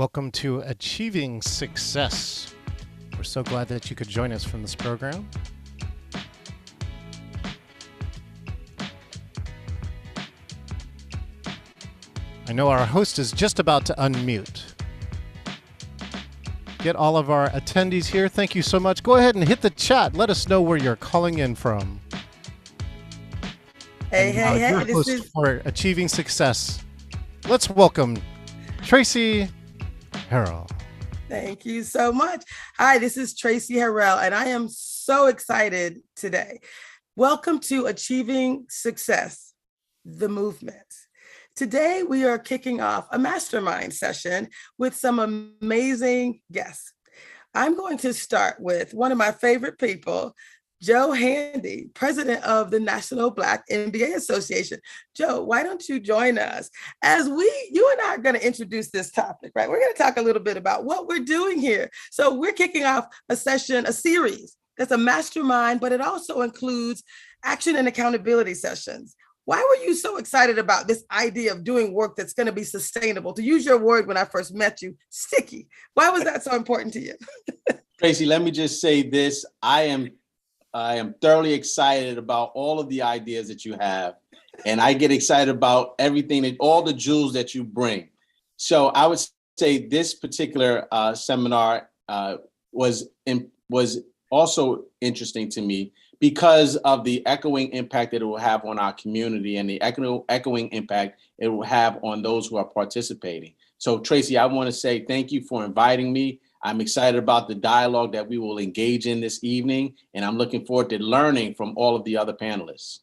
Welcome to Achieving Success. We're so glad that you could join us from this program. I know our host is just about to unmute. Get all of our attendees here. Thank you so much. Go ahead and hit the chat. Let us know where you're calling in from. Hey, Your host for Achieving Success. Let's welcome Tracy Harrell. Thank you so much. Hi, this is Tracy Harrell, and I am so excited today. Welcome to Achieving Success, the movement. Today, we are kicking off a mastermind session with some amazing guests. I'm going to start with one of my favorite people, Joe Handy, president of the National Black MBA Association. Joe, why don't you join us as you and I are going to introduce this topic, right? We're going to talk a little bit about what we're doing here. So we're kicking off a series that's a mastermind, but it also includes action and accountability sessions. Why were you so excited about this idea of doing work that's going to be sustainable? To use your word when I first met you, sticky. Why was that so important to you? Tracy, let me just say this. I am thoroughly excited about all of the ideas that you have, and I get excited about everything and all the jewels that you bring. So I would say this particular seminar was also interesting to me because of the echoing impact that it will have on our community and the echoing impact it will have on those who are participating. So Tracy, I want to say thank you for inviting me. I'm excited about the dialogue that we will engage in this evening, and I'm looking forward to learning from all of the other panelists.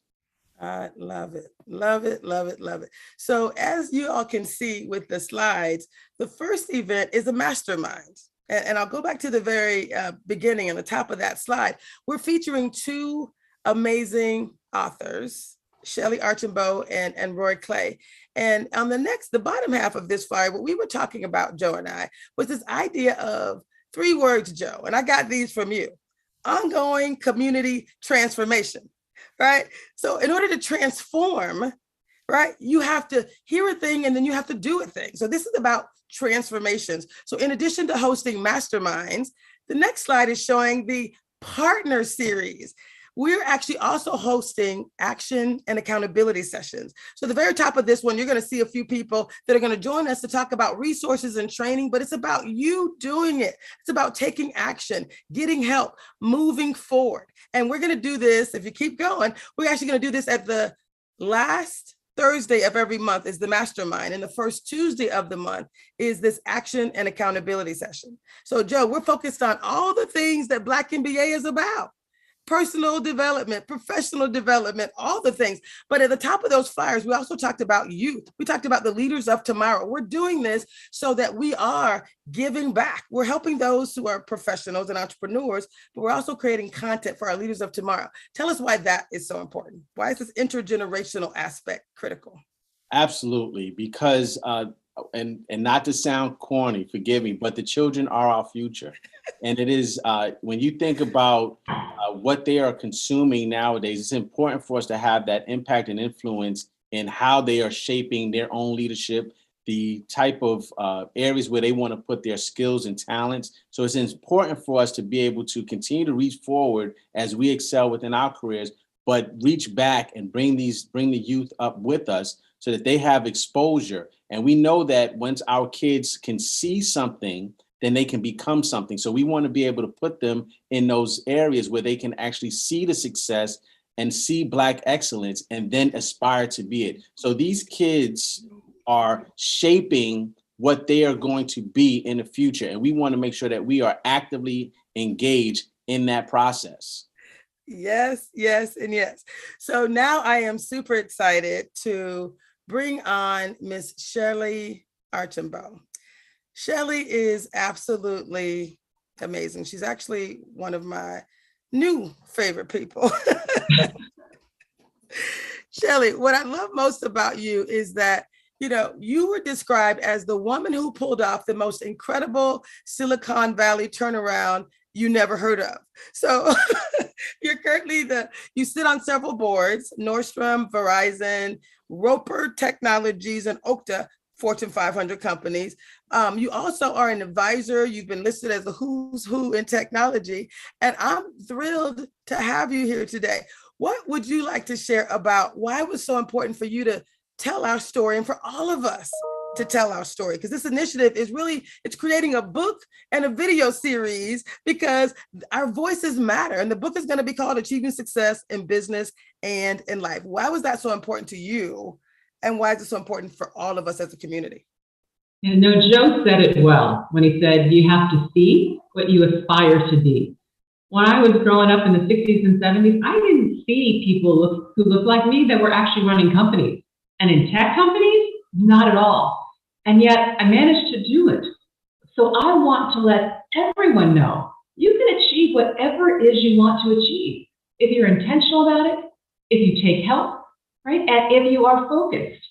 I love it, love it, love it, love it. So as you all can see with the slides, the first event is a mastermind. And I'll go back to the very beginning and the top of that slide. We're featuring two amazing authors, Shellye Archambeau and Roy Clay. And on the bottom half of this flyer, what we were talking about, Joe and I, was this idea of 3 words, Joe, and I got these from you: ongoing community transformation, right? So in order to transform, right, you have to hear a thing and then you have to do a thing. So this is about transformations. So in addition to hosting masterminds, the next slide is showing the partner series. We're actually also hosting action and accountability sessions. So the very top of this one, you're going to see a few people that are going to join us to talk about resources and training, but it's about you doing it. It's about taking action, getting help, moving forward. And we're going to do this, if you keep going, we're actually going to do this at the last Thursday of every month is the mastermind, and the first Tuesday of the month is this action and accountability session. So Joe, we're focused on all the things that Black MBA is about: personal development, professional development, all the things. But at the top of those flyers, we also talked about youth. We talked about the leaders of tomorrow. We're doing this so that we are giving back. We're helping those who are professionals and entrepreneurs, but we're also creating content for our leaders of tomorrow. Tell us why that is so important. Why is this intergenerational aspect critical? Absolutely, because and not to sound corny, forgive me, but the children are our future. And it is, when you think about what they are consuming nowadays, it's important for us to have that impact and influence in how they are shaping their own leadership, the type of areas where they want to put their skills and talents. So it's important for us to be able to continue to reach forward as we excel within our careers, but reach back and bring the youth up with us so that they have exposure. And we know that once our kids can see something, then they can become something. So we want to be able to put them in those areas where they can actually see the success and see Black excellence and then aspire to be it. So these kids are shaping what they are going to be in the future. And we want to make sure that we are actively engaged in that process. Yes, yes, and yes. So now I am super excited to bring on Miss Shellye Archambeau. Shellye is absolutely amazing. She's actually one of my new favorite people. Shellye, what I love most about you is that, you were described as the woman who pulled off the most incredible Silicon Valley turnaround you never heard of. So you're currently you sit on several boards: Nordstrom, Verizon, Roper Technologies, and Okta. Fortune 500 companies. You also are an advisor. You've been listed as a who's who in technology. And I'm thrilled to have you here today. What would you like to share about why it was so important for you to tell our story and for all of us to tell our story? Because this initiative is really, it's creating a book and a video series because our voices matter. And the book is going to be called Achieving Success in Business and in Life. Why was that so important to you? And why is it so important for all of us as a community? And no, Joe said it well when he said, you have to see what you aspire to be. When I was growing up in the 60s and 70s, I didn't see people who looked like me that were actually running companies. And in tech companies, not at all. And yet I managed to do it. So I want to let everyone know you can achieve whatever it is you want to achieve. If you're intentional about it, if you take help, right? And if you are focused.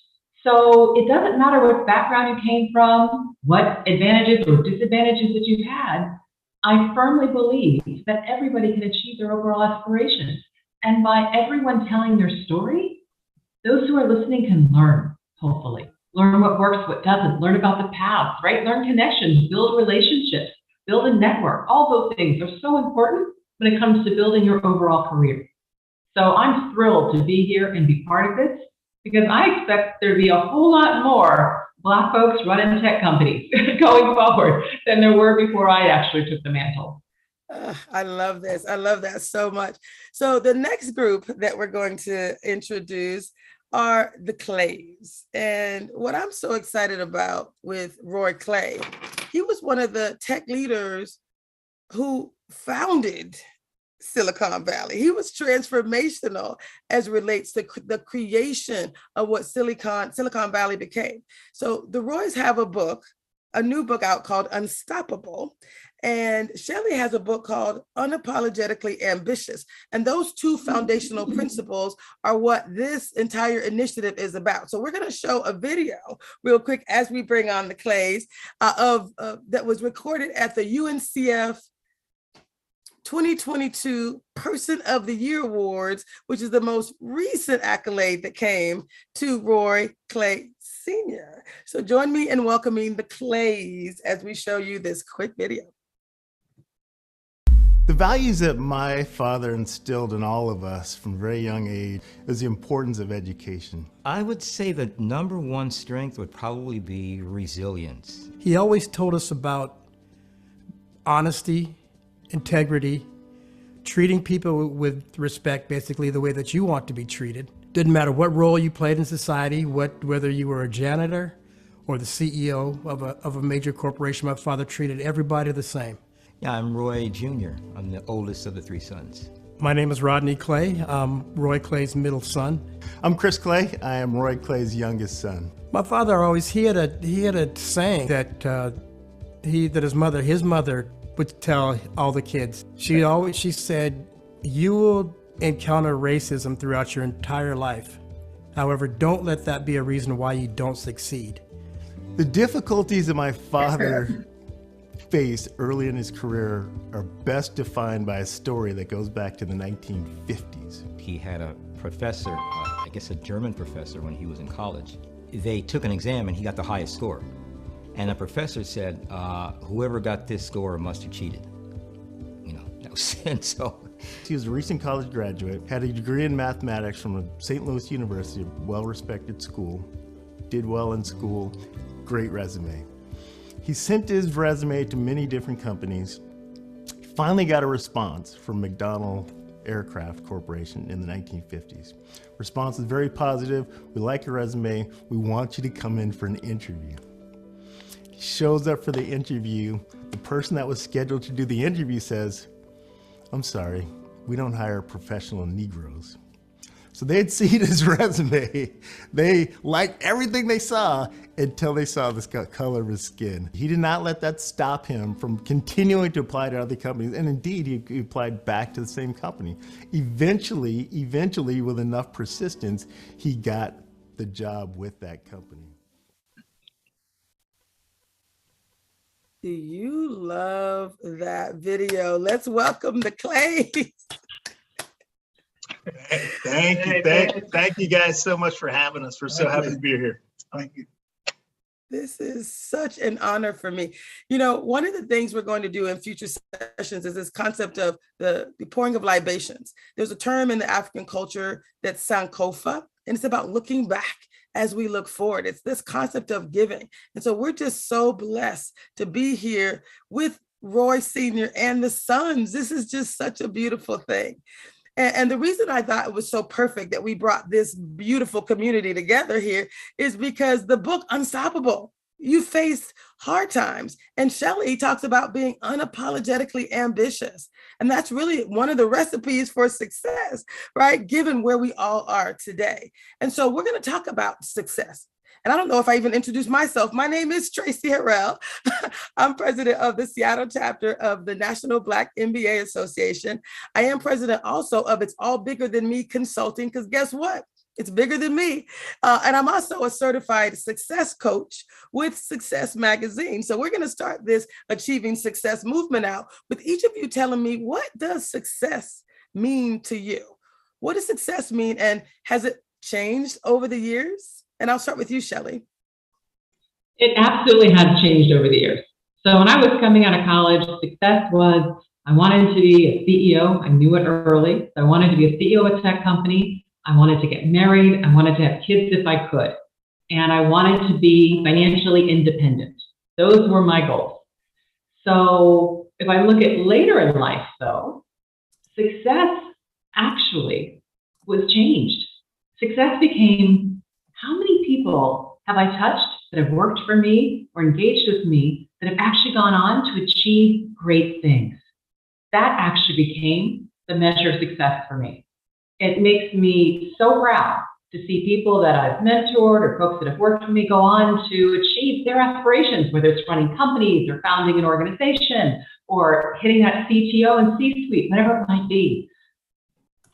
So it doesn't matter what background you came from, what advantages or disadvantages that you've had. I firmly believe that everybody can achieve their overall aspirations. And by everyone telling their story, those who are listening can learn, hopefully. Learn what works, what doesn't, learn about the paths, right? Learn connections, build relationships, build a network. All those things are so important when it comes to building your overall career. So I'm thrilled to be here and be part of this because I expect there to be a whole lot more Black folks running tech companies going forward than there were before I actually took the mantle. I love this. I love that so much. So the next group that we're going to introduce are the Clays. And what I'm so excited about with Roy Clay, he was one of the tech leaders who founded Silicon Valley. He was transformational as relates to the creation of what Silicon Valley became. So the Roys have a new book out called Unstoppable. And Shellye has a book called Unapologetically Ambitious. And those two foundational principles are what this entire initiative is about. So we're going to show a video real quick as we bring on the Clays that was recorded at the UNCF 2022 Person of the Year Awards, which is the most recent accolade that came to Roy Clay Sr. So join me in welcoming the Clays as we show you this quick video. The values that my father instilled in all of us from a very young age is the importance of education. I would say the number one strength would probably be resilience. He always told us about honesty, integrity, treating people with respect, basically the way that you want to be treated. Didn't matter what role you played in society, whether you were a janitor or the CEO of a major corporation. My father treated everybody the same. Yeah, I'm Roy Jr. I'm the oldest of the three sons. My name is Rodney Clay. I'm Roy Clay's middle son. I'm Chris Clay. I am Roy Clay's youngest son. My father always, he had a saying that his mother would tell all the kids. She said, you will encounter racism throughout your entire life. However, don't let that be a reason why you don't succeed. The difficulties that my father faced early in his career are best defined by a story that goes back to the 1950s. He had a professor, I guess a German professor when he was in college. They took an exam and he got the highest score. And the professor said, whoever got this score must have cheated. You know, that was and so. He was a recent college graduate, had a degree in mathematics from a St. Louis University, a well-respected school, did well in school, great resume. He sent his resume to many different companies, finally got a response from McDonnell Aircraft Corporation in the 1950s. Response is very positive. We like your resume. We want you to come in for an interview. He shows up for the interview. The person that was scheduled to do the interview says, I'm sorry, we don't hire professional Negroes. So they'd seen his resume. They liked everything they saw until they saw the color of his skin. He did not let that stop him from continuing to apply to other companies. And indeed, he applied back to the same company. Eventually, with enough persistence, he got the job with that company. Do you love that video? Let's welcome the Clays. Thank you guys so much for having us. We're so happy to be here. Thank you. This is such an honor for me. You know, one of the things we're going to do in future sessions is this concept of the pouring of libations. There's a term in the African culture that's Sankofa, and it's about looking back as we look forward. It's this concept of giving. And so we're just so blessed to be here with Roy Sr. and the sons. This is just such a beautiful thing. And the reason I thought it was so perfect that we brought this beautiful community together here is because the book Unstoppable, you faced hard times. And Shellye talks about being unapologetically ambitious. And that's really one of the recipes for success, right? Given where we all are today. And so we're going to talk about success. And I don't know if I even introduced myself. My name is Tracy Harrell. I'm president of the Seattle chapter of the National Black MBA Association. I am president also of It's All Bigger Than Me Consulting, because guess what? It's bigger than me. And I'm also a certified success coach with Success Magazine. So we're going to start this Achieving Success movement out with each of you telling me, what does success mean to you? What does success mean? And has it changed over the years? And I'll start with you, Shellye. It absolutely has changed over the years. So when I was coming out of college, success was, I wanted to be a CEO. I knew it early. So I wanted to be a CEO of a tech company. I wanted to get married. I wanted to have kids if I could. And I wanted to be financially independent. Those were my goals. So if I look at later in life, though, success actually was changed. Success became, how many people have I touched that have worked for me or engaged with me that have actually gone on to achieve great things? That actually became the measure of success for me. It makes me so proud to see people that I've mentored or folks that have worked with me go on to achieve their aspirations, whether it's running companies or founding an organization or hitting that CTO and C-suite, whatever it might be.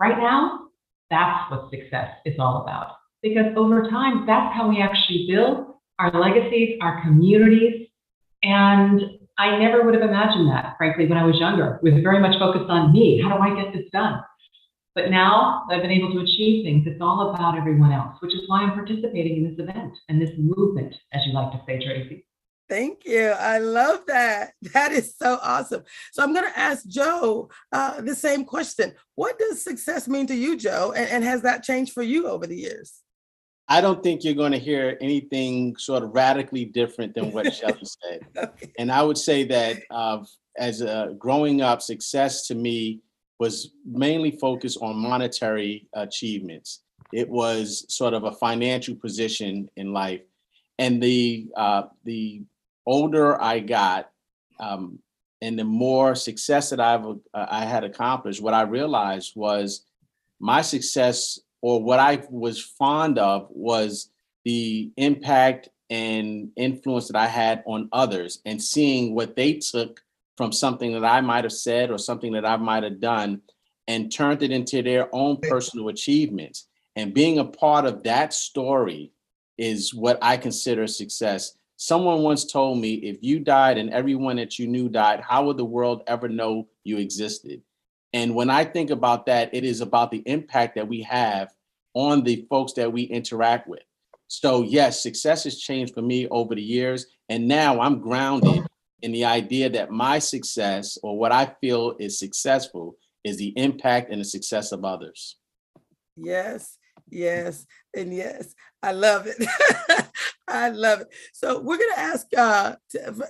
Right now, that's what success is all about. Because over time, that's how we actually build our legacies, our communities. And I never would have imagined that, frankly, when I was younger. It was very much focused on me. How do I get this done? But now that I've been able to achieve things, it's all about everyone else, which is why I'm participating in this event and this movement, as you like to say, Tracy. Thank you. I love that. That is so awesome. So I'm going to ask Joe the same question. What does success mean to you, Joe? And has that changed for you over the years? I don't think you're going to hear anything sort of radically different than what Shellye said. Okay. And I would say that as growing up, success to me was mainly focused on monetary achievements. It was sort of a financial position in life. And the older I got, and the more success that I had accomplished, what I realized was my success, or what I was fond of, was the impact and influence that I had on others, and seeing what they took from something that I might have said or something that I might have done and turned it into their own personal achievements. And being a part of that story is what I consider success. Someone once told me, if you died and everyone that you knew died, how would the world ever know you existed? And when I think about that, it is about the impact that we have on the folks that we interact with. So yes, success has changed for me over the years. And now I'm grounded in the idea that my success, or what I feel is successful, is the impact and the success of others. Yes, yes, and yes. I love it. I love it. So we're going to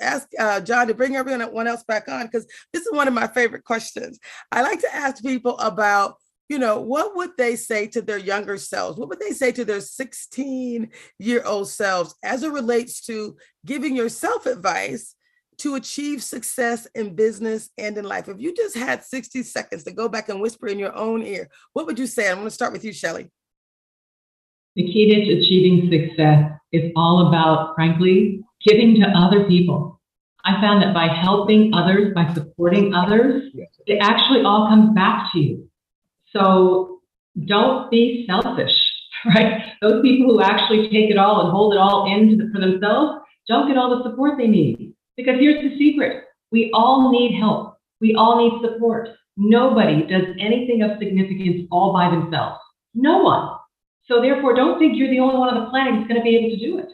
ask John to bring everyone else back on, because this is one of my favorite questions. I like to ask people about, what would they say to their younger selves? What would they say to their 16-year-old selves as it relates to giving yourself advice to achieve success in business and in life? If you just had 60 seconds to go back and whisper in your own ear, what would you say? I'm going to start with you, Shellye. The key to achieving success is all about, frankly, giving to other people. I found that by helping others, by supporting others, it actually all comes back to you. So don't be selfish, right? Those people who actually take it all and hold it all in for themselves don't get all the support they need. Because here's the secret. We all need help. We all need support. Nobody does anything of significance all by themselves. No one. So therefore, don't think you're the only one on the planet who's going to be able to do it.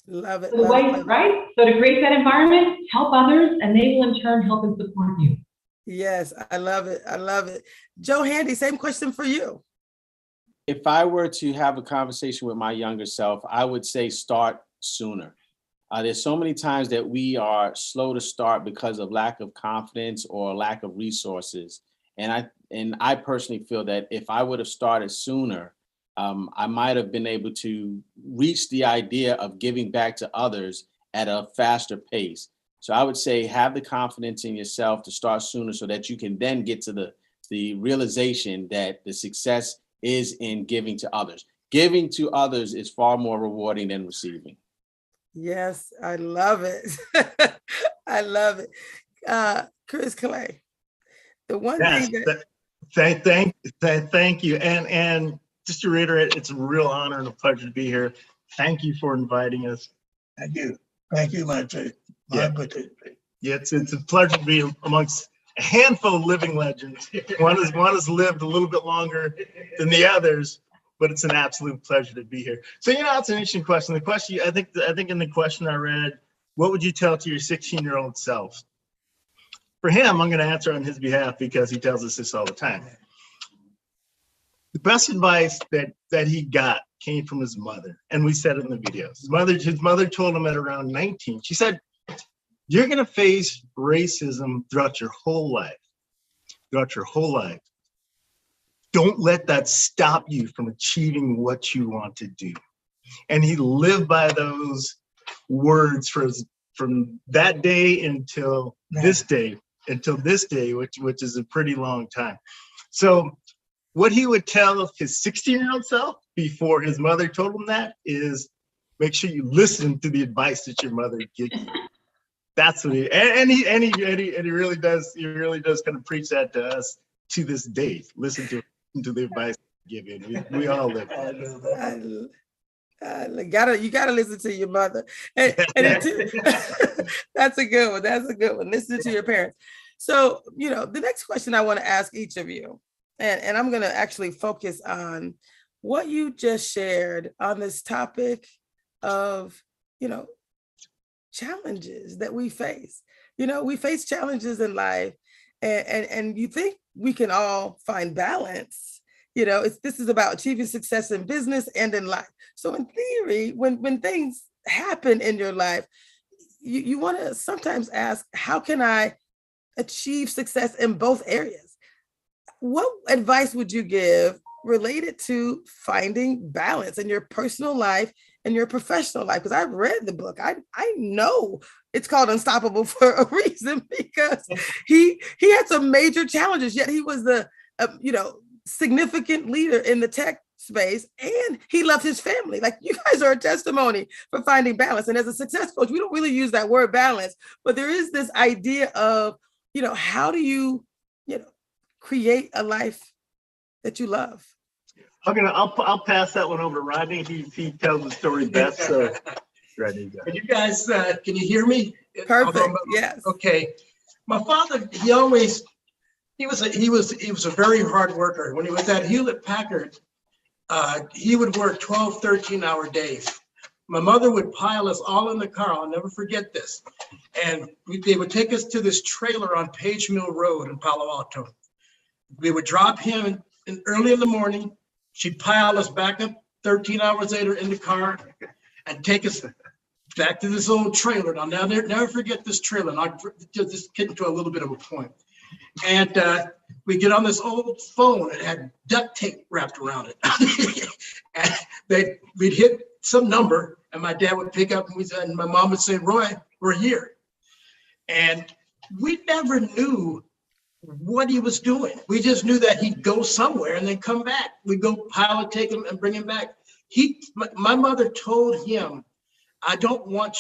Love it. So the Love way, it, love it. right? So to create that environment, help others, and they will in turn help and support you. Yes, I love it. I love it. Joe Handy, same question for you. If I were to have a conversation with my younger self, I would say start sooner. There's so many times that we are slow to start because of lack of confidence or lack of resources. And I personally feel that if I would have started sooner, I might have been able to reach the idea of giving back to others at a faster pace. So I would say have the confidence in yourself to start sooner so that you can then get to the realization that the success is in giving to others. Giving to others is far more rewarding than receiving. Yes, I love it. I love it. Chris Clay, the one Yes, thing that thank you. And just to reiterate, it's a real honor and a pleasure to be here. Thank you for inviting us. Thank you. Thank you, my Yeah. buddy. Yeah, it's a pleasure to be amongst a handful of living legends. One has lived a little bit longer than the others, but it's an absolute pleasure to be here. So, it's an interesting question. The question, I think in the question I read, what would you tell to your 16-year-old self? For him, I'm going to answer on his behalf because he tells us this all the time. The best advice that he got came from his mother, and we said it in the videos. His mother told him at around 19, she said, you're going to face racism throughout your whole life. Don't let that stop you from achieving what you want to do. And he lived by those words from that day until this day, which is a pretty long time. So what he would tell his 16-year-old self before his mother told him that is make sure you listen to the advice that your mother gives you. That's what he really does. He really does kind of preach that to us to this day. Listen to the advice they give you. We all live. You gotta listen to your mother. And that's a good one. That's a good one. Listen to your parents. So, the next question I want to ask each of you, and I'm going to actually focus on what you just shared on this topic of, challenges that we face. We face challenges in life, and you think we can all find balance. This is about achieving success in business and in life. So in theory, when things happen in your life, you want to sometimes ask, how can I achieve success in both areas? What advice would you give related to finding balance in your personal life and your professional life? Because I've read the book. I know it's called Unstoppable for a reason, because he had some major challenges, yet he was the significant leader in the tech space, and he loved his family. Like, you guys are a testimony for finding balance. And as a success coach, we don't really use that word balance, but there is this idea of, how do you, create a life that you love? I'll pass that one over to Rodney. He tells the story best. So, Rodney, go. Can you guys, can you hear me? Perfect. Yes. Okay. My father, he was a very hard worker. When he was at Hewlett Packard, he would work 12, 13-hour days. My mother would pile us all in the car. I'll never forget this. And they would take us to this trailer on Page Mill Road in Palo Alto. We would drop him early in the morning. She'd pile us back up 13 hours later in the car and take us back to this old trailer. And I'll never forget this trailer. And I'll just get into a little bit of a point. And we get on this old phone. It had duct tape wrapped around it. And we'd hit some number, and my dad would pick up, and my mom would say, "Roy, we're here." And we never knew what he was doing. We just knew that he'd go somewhere and then come back. We'd go pilot, take him, and bring him back. My mother told him, "I don't want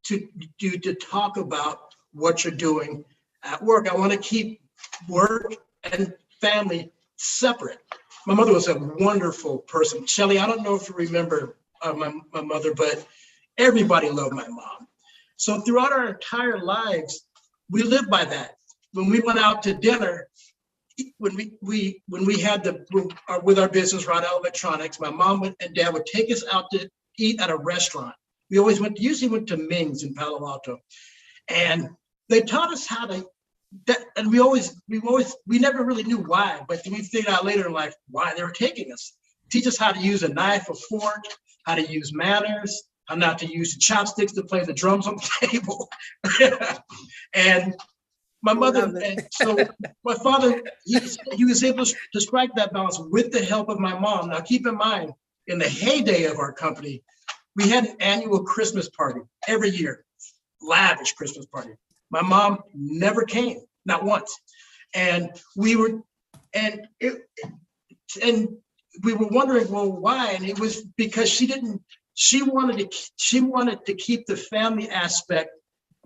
you to talk about what you're doing at work. I want to keep work and family separate." My mother was a wonderful person. Shelley, I don't know if you remember my mother, but everybody loved my mom. So throughout our entire lives, we lived by that. When we went out to dinner, when we had with our business, Wright Electronics, my mom and dad would take us out to eat at a restaurant. We usually went to Ming's in Palo Alto, and they taught us how to. And we never really knew why, but we figured out later in life why they were taking us. Teach us how to use a knife, a fork, how to use manners, how not to use the chopsticks to play the drums on the table. And my mother, and so my father, he was able to strike that balance with the help of my mom. Now, keep in mind, in the heyday of our company, we had an annual Christmas party every year, lavish Christmas party. My mom never came, not once. And we were wondering, well, why? And it was because she wanted to keep the family aspect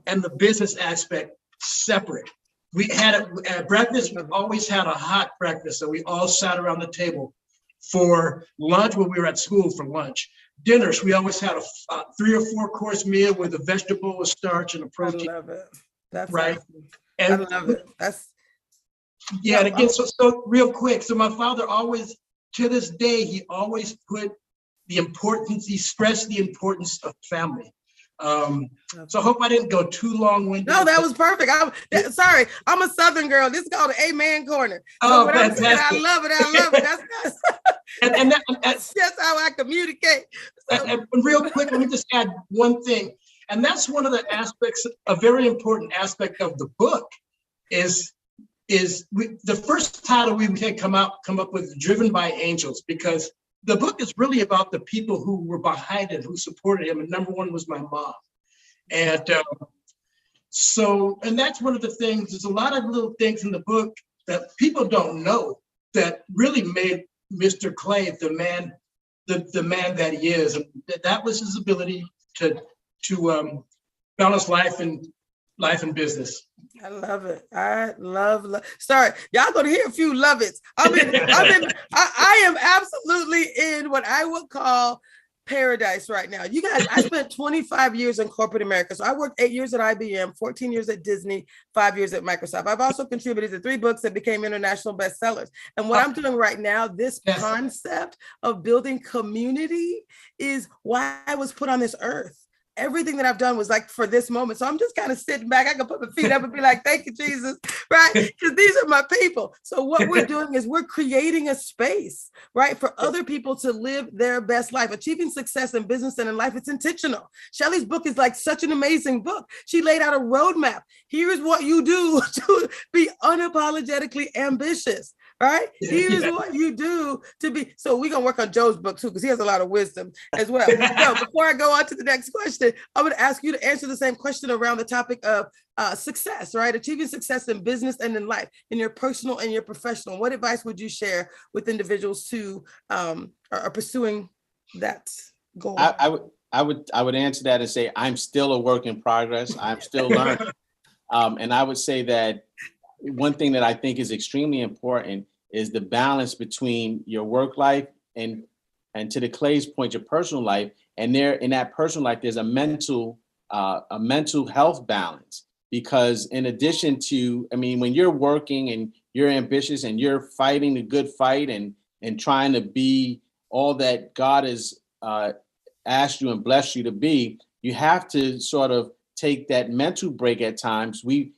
and the business aspect separate. We had at breakfast, we always had a hot breakfast. So we all sat around the table. For lunch, when we were at school for lunch. Dinners, we always had a 3 or 4 course meal with a vegetable, a starch, and a protein. I love it. That's right. Awesome. And I love it. Yeah, and again, so real quick. So my father always, to this day, he always put he stressed the importance of family. So I hope I didn't go too long-winded. No, that was perfect. Sorry, I'm a Southern girl. This is called the Amen Corner. So fantastic. I love it. I love it. That's just how I communicate. So. And real quick, let me just add one thing. And that's one of the aspects, a very important aspect of the book is the first title we can come up with, Driven by Angels, because the book is really about the people who were behind it, who supported him. And number one was my mom. And and that's one of the things, there's a lot of little things in the book that people don't know that really made Mr. Clay the man that he is. And that was his ability to balance life and business. I love it. I love. Sorry, y'all gonna hear a few love it's. I am absolutely in what I would call paradise right now. You guys, I spent 25 years in corporate America. So I worked 8 years at IBM, 14 years at Disney, 5 years at Microsoft. I've also contributed to 3 books that became international bestsellers. And what I'm doing right now, this concept of building community is why I was put on this earth. Everything that I've done was like for this moment. So I'm just kind of sitting back. I can put my feet up and be like, thank you, Jesus, right? Because these are my people. So what we're doing is we're creating a space, right, for other people to live their best life. Achieving success in business and in life, it's intentional. Shelley's book is like such an amazing book. She laid out a roadmap. Here's what you do to be unapologetically ambitious. Right? Here's what you do to be. So we're going to work on Joe's book too, because he has a lot of wisdom as well. So before I go on to the next question, I would ask you to answer the same question around the topic of success, right? Achieving success in business and in life, in your personal and your professional. What advice would you share with individuals who are pursuing that goal? I would answer that and say, I'm still a work in progress. I'm still learning. And I would say that one thing that I think is extremely important is the balance between your work life and to the Clay's point, your personal life. And there in that personal life, there's a mental health balance, because in addition to, when you're working and you're ambitious and you're fighting the good fight and trying to be all that God has asked you and blessed you to be, you have to sort of take that mental break at times. We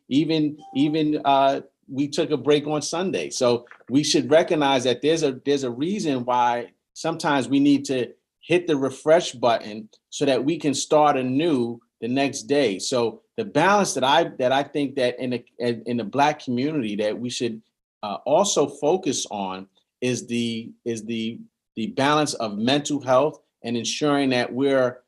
took a break on Sunday. So we should recognize that there's a reason why sometimes we need to hit the refresh button so that we can start anew the next day. So the balance that I think that in the Black community that we should also focus on is the balance of mental health and ensuring that we're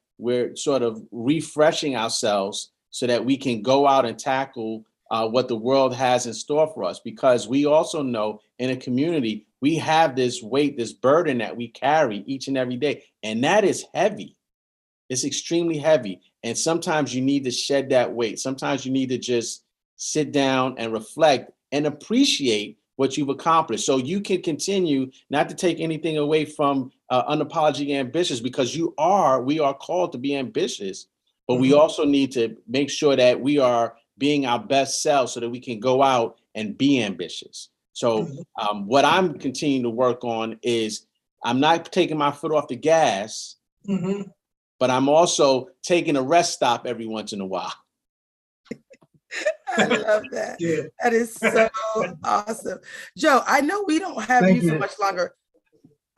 sort of refreshing ourselves so that we can go out and tackle what the world has in store for us. Because we also know in a community, we have this weight, this burden that we carry each and every day. And that is heavy. It's extremely heavy. And sometimes you need to shed that weight. Sometimes you need to just sit down and reflect and appreciate what you've accomplished. So you can continue, not to take anything away from Unapologetically Ambitious, because we are called to be ambitious, but we also need to make sure that we are being our best selves so that we can go out and be ambitious. So what I'm continuing to work on is I'm not taking my foot off the gas, but I'm also taking a rest stop every once in a while. I love that. Yeah. That is so awesome. Joe, I know we don't have Thank you so you. much longer.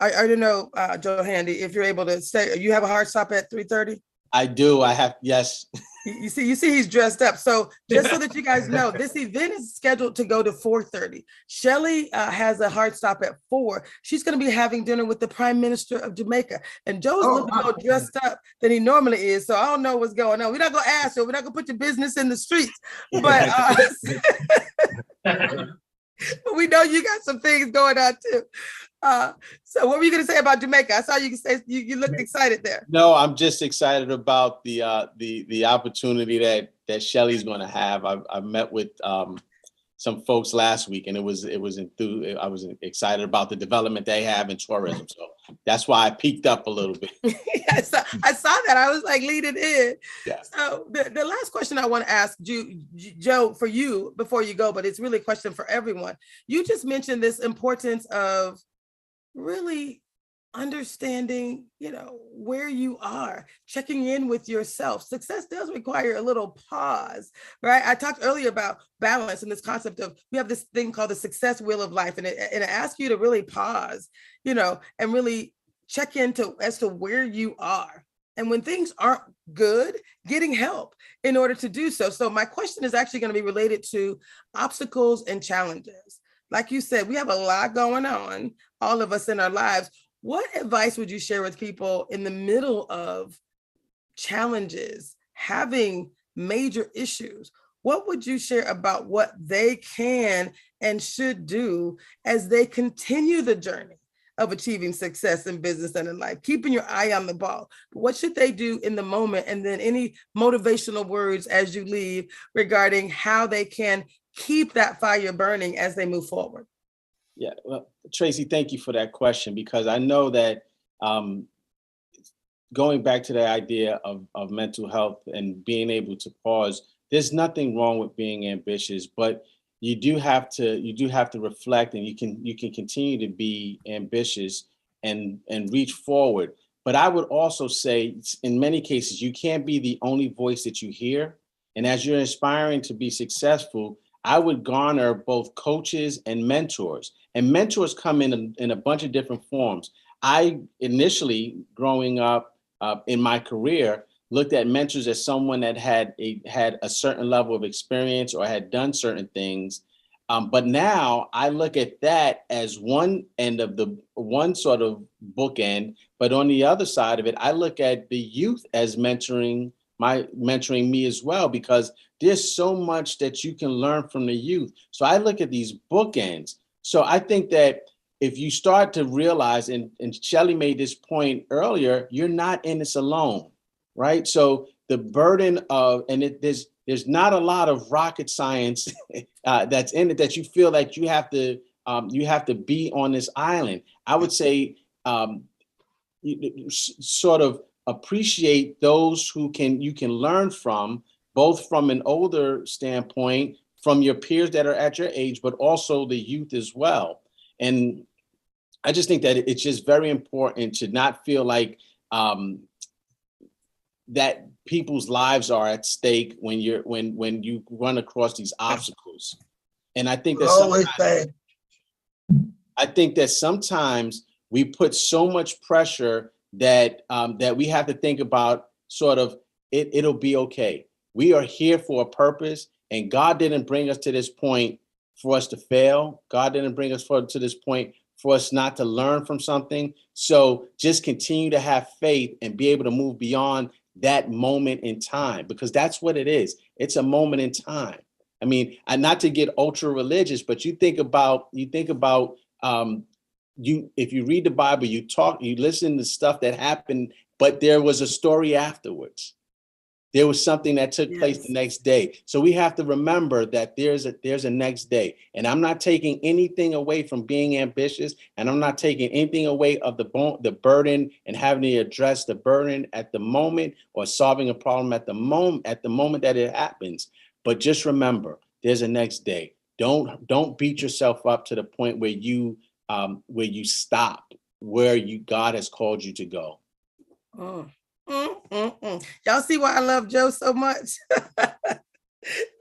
I don't know, Joe Handy, if you're able to stay. You have a hard stop at 3:30? I do. I have, yes. You see he's dressed up. So just so that you guys know, this event is scheduled to go to 4:30. Shelley has a hard stop at 4. She's going to be having dinner with the Prime Minister of Jamaica. And Joe's a little more dressed up than he normally is. So I don't know what's going on. We're not going to ask you. We're not going to put your business in the streets. But but we know you got some things going on too. So what were you going to say about Jamaica? I saw you say you looked excited there. No, I'm just excited about the opportunity that Shelley's going to have. I met with some folks last week, and I was excited about the development they have in tourism. So that's why I peaked up a little bit. I saw that. I was like leading in. Yeah. So the last question I want to ask you, Joe, for you before you go, but it's really a question for everyone. You just mentioned this importance of really understanding, where you are, checking in with yourself. Success does require a little pause, right? I talked earlier about balance and this concept of, we have this thing called the success wheel of life. And it asks you to really pause, and really check into as to where you are. And when things aren't good, getting help in order to do so. So my question is actually going to be related to obstacles and challenges. Like you said, we have a lot going on, all of us in our lives. What advice would you share with people in the middle of challenges, having major issues? What would you share about what they can and should do as they continue the journey of achieving success in business and in life, keeping your eye on the ball? What should they do in the moment? And then any motivational words as you leave regarding how they can keep that fire burning as they move forward? Yeah, well, Tracy, thank you for that question, because I know that going back to the idea of mental health and being able to pause, there's nothing wrong with being ambitious, but you do have to reflect, and you can continue to be ambitious and reach forward. But I would also say, in many cases, you can't be the only voice that you hear. And as you're aspiring to be successful, I would garner both coaches and mentors. And mentors come in a bunch of different forms. I initially, growing up in my career, looked at mentors as someone that had a certain level of experience or had done certain things. But now I look at that as one sort of bookend. But on the other side of it, I look at the youth as mentoring me as well, because there's so much that you can learn from the youth. So I look at these bookends. So I think that if you start to realize, and Shelley made this point earlier, you're not in this alone, right? So the burden of, there's not a lot of rocket science that's in it, that you feel like you have to be on this island. I would say sort of appreciate those who you can learn from, both from an older standpoint, from your peers that are at your age, but also the youth as well. And I just think that it's just very important to not feel like that people's lives are at stake when you run across these obstacles. And I think that sometimes we put so much pressure that we have to think about sort of it'll be okay. We are here for a purpose, and God didn't bring us to this point for us to fail. God didn't bring us to this point for us not to learn from something. So just continue to have faith and be able to move beyond that moment in time, because that's what it is. It's a moment in time. I mean, and not to get ultra religious, but you think about if you read the Bible, you listen to stuff that happened, but there was a story afterwards. There was something that took place the next day. So we have to remember that there's a next day. And I'm not taking anything away from being ambitious, and I'm not taking anything away of the burden and having to address the burden at the moment, or solving a problem at the moment that it happens. But just remember, there's a next day. Don't beat yourself up to the point where you stop where God has called you to go. Y'all see why I love Joe so much?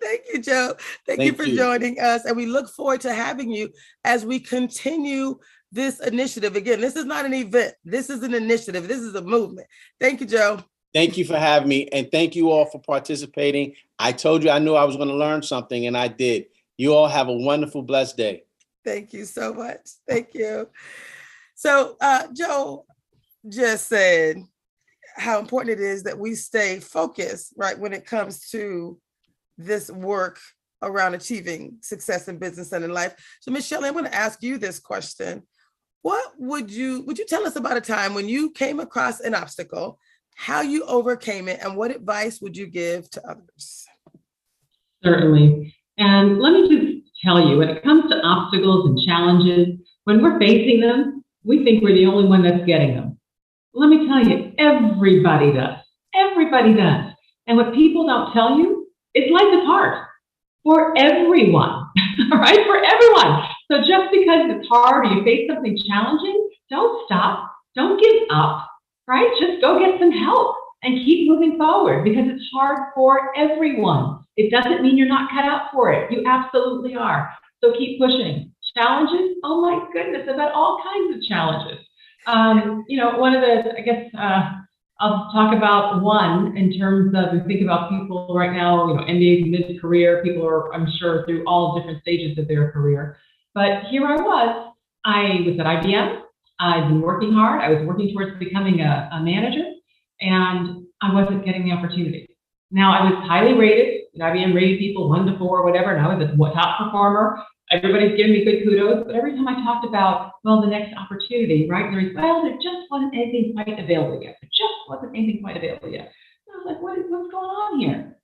Thank you, Joe. Thank you for joining us. And we look forward to having you as we continue this initiative. Again, this is not an event. This is an initiative. This is a movement. Thank you, Joe. Thank you for having me. And thank you all for participating. I told you I knew I was going to learn something, and I did. You all have a wonderful, blessed day. Thank you so much. Thank you. So Joe just said how important it is that we stay focused, right, when it comes to this work around achieving success in business and in life. So Ms. Shellye, I'm going to ask you this question. What would you tell us about a time when you came across an obstacle, how you overcame it, and what advice would you give to others? Certainly. And let me just tell you, when it comes to obstacles and challenges, when we're facing them, we think we're the only one that's getting them. Let me tell you, everybody does. Everybody does. And what people don't tell you is life is hard for everyone, all right? For everyone. So just because it's hard or you face something challenging, don't stop. Don't give up, right? Just go get some help and keep moving forward because it's hard for everyone. It doesn't mean you're not cut out for it. You absolutely are. So keep pushing. Challenges? Oh my goodness, I've had all kinds of challenges. One of the, I'll talk about one in terms of, we think about people right now, MBAs mid-career, people are, I'm sure, through all different stages of their career. But here I was at IBM. I've been working hard. I was working towards becoming a manager, and I wasn't getting the opportunity. Now, I was highly rated. IBM rated people 1 to 4, whatever, and I was a top performer. Everybody's giving me good kudos, but every time I talked about, the next opportunity, right, there just wasn't anything quite available yet. There just wasn't anything quite available yet. And I was like, what's going on here?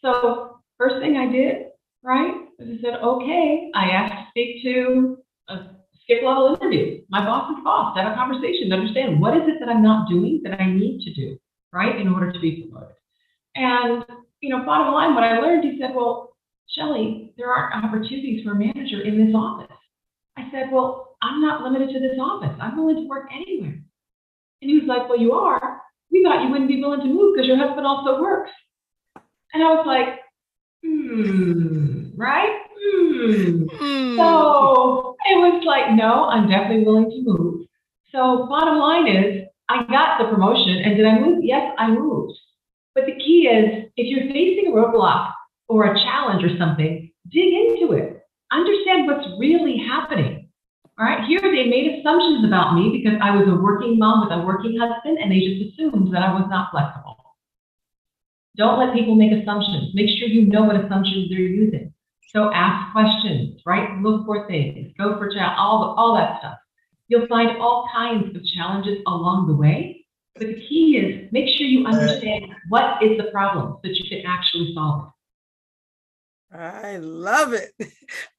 So first thing I did, right, was I said, okay, I asked to speak to a skip-level interview, my boss's boss, to have a conversation to understand what is it that I'm not doing that I need to do, right, in order to be promoted. And, bottom line, what I learned, he said, well, Shellye, there aren't opportunities for a manager in this office. I said, well, I'm not limited to this office. I'm willing to work anywhere. And he was like, well, you are. We thought you wouldn't be willing to move because your husband also works. And I was like, right? So it was like, no, I'm definitely willing to move. So bottom line is, I got the promotion. And did I move? Yes, I moved. But the key is, if you're facing a roadblock or a challenge or something, dig into it. Understand what's really happening. All right, here they made assumptions about me because I was a working mom with a working husband, and they just assumed that I was not flexible. Don't let people make assumptions. Make sure you know what assumptions they're using. So ask questions, right? Look for things, go for all that stuff. You'll find all kinds of challenges along the way, but the key is make sure you understand what is the problem so that you can actually solve it. I love it.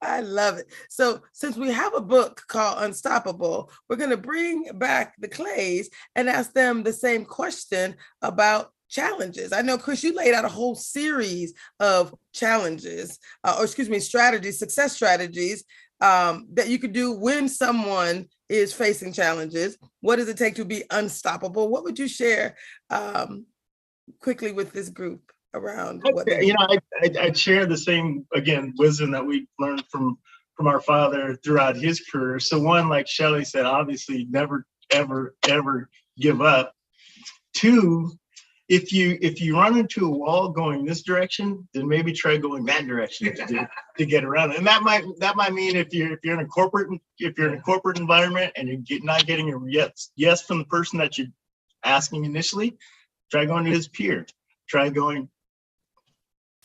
I love it. So since we have a book called Unstoppable, we're going to bring back the Clays and ask them the same question about challenges. I know, Chris, you laid out a whole series of challenges, strategies, success strategies that you could do when someone is facing challenges. What does it take to be unstoppable? What would you share quickly with this group around what I'd share the same, again, wisdom that we learned from our father throughout his career. So one, like Shellye said, obviously never, ever, ever give up. 2, if you run into a wall going this direction, then maybe try going that direction to get around it. And that might mean if you're in a corporate environment and you're not getting a yes from the person that you're asking initially, try going to his peer. Try going.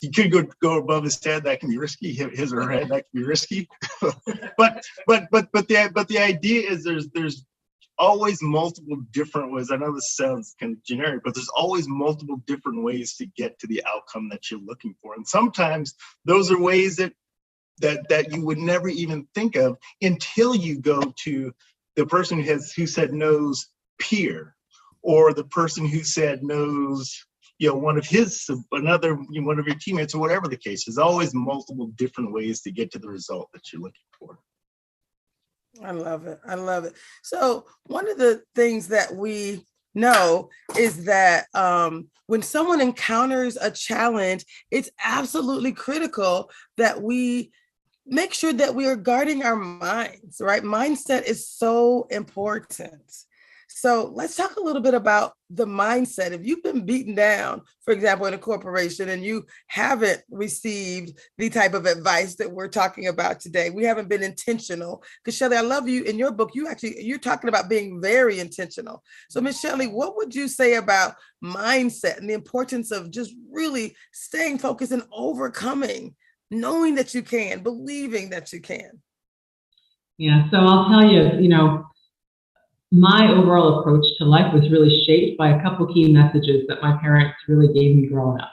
You could go above his head. That can be risky. His or her head, that can be risky. but the idea is there's always multiple different ways. I know this sounds kind of generic, but there's always multiple different ways to get to the outcome that you're looking for. And sometimes those are ways that you would never even think of until you go to the person who said no's peer, or the person who said no's, one of your teammates, or whatever the case. There's always multiple different ways to get to the result that you're looking for. I love it. I love it. So one of the things that we know is that when someone encounters a challenge, it's absolutely critical that we make sure that we are guarding our minds, right? Mindset is so important. So let's talk a little bit about the mindset. If you've been beaten down, for example, in a corporation, and you haven't received the type of advice that we're talking about today, we haven't been intentional. Because Shellye, I love you in your book. You're talking about being very intentional. So Miss Shellye, what would you say about mindset and the importance of just really staying focused and overcoming, knowing that you can, believing that you can? Yeah, so I'll tell you, my overall approach to life was really shaped by a couple key messages that my parents really gave me growing up.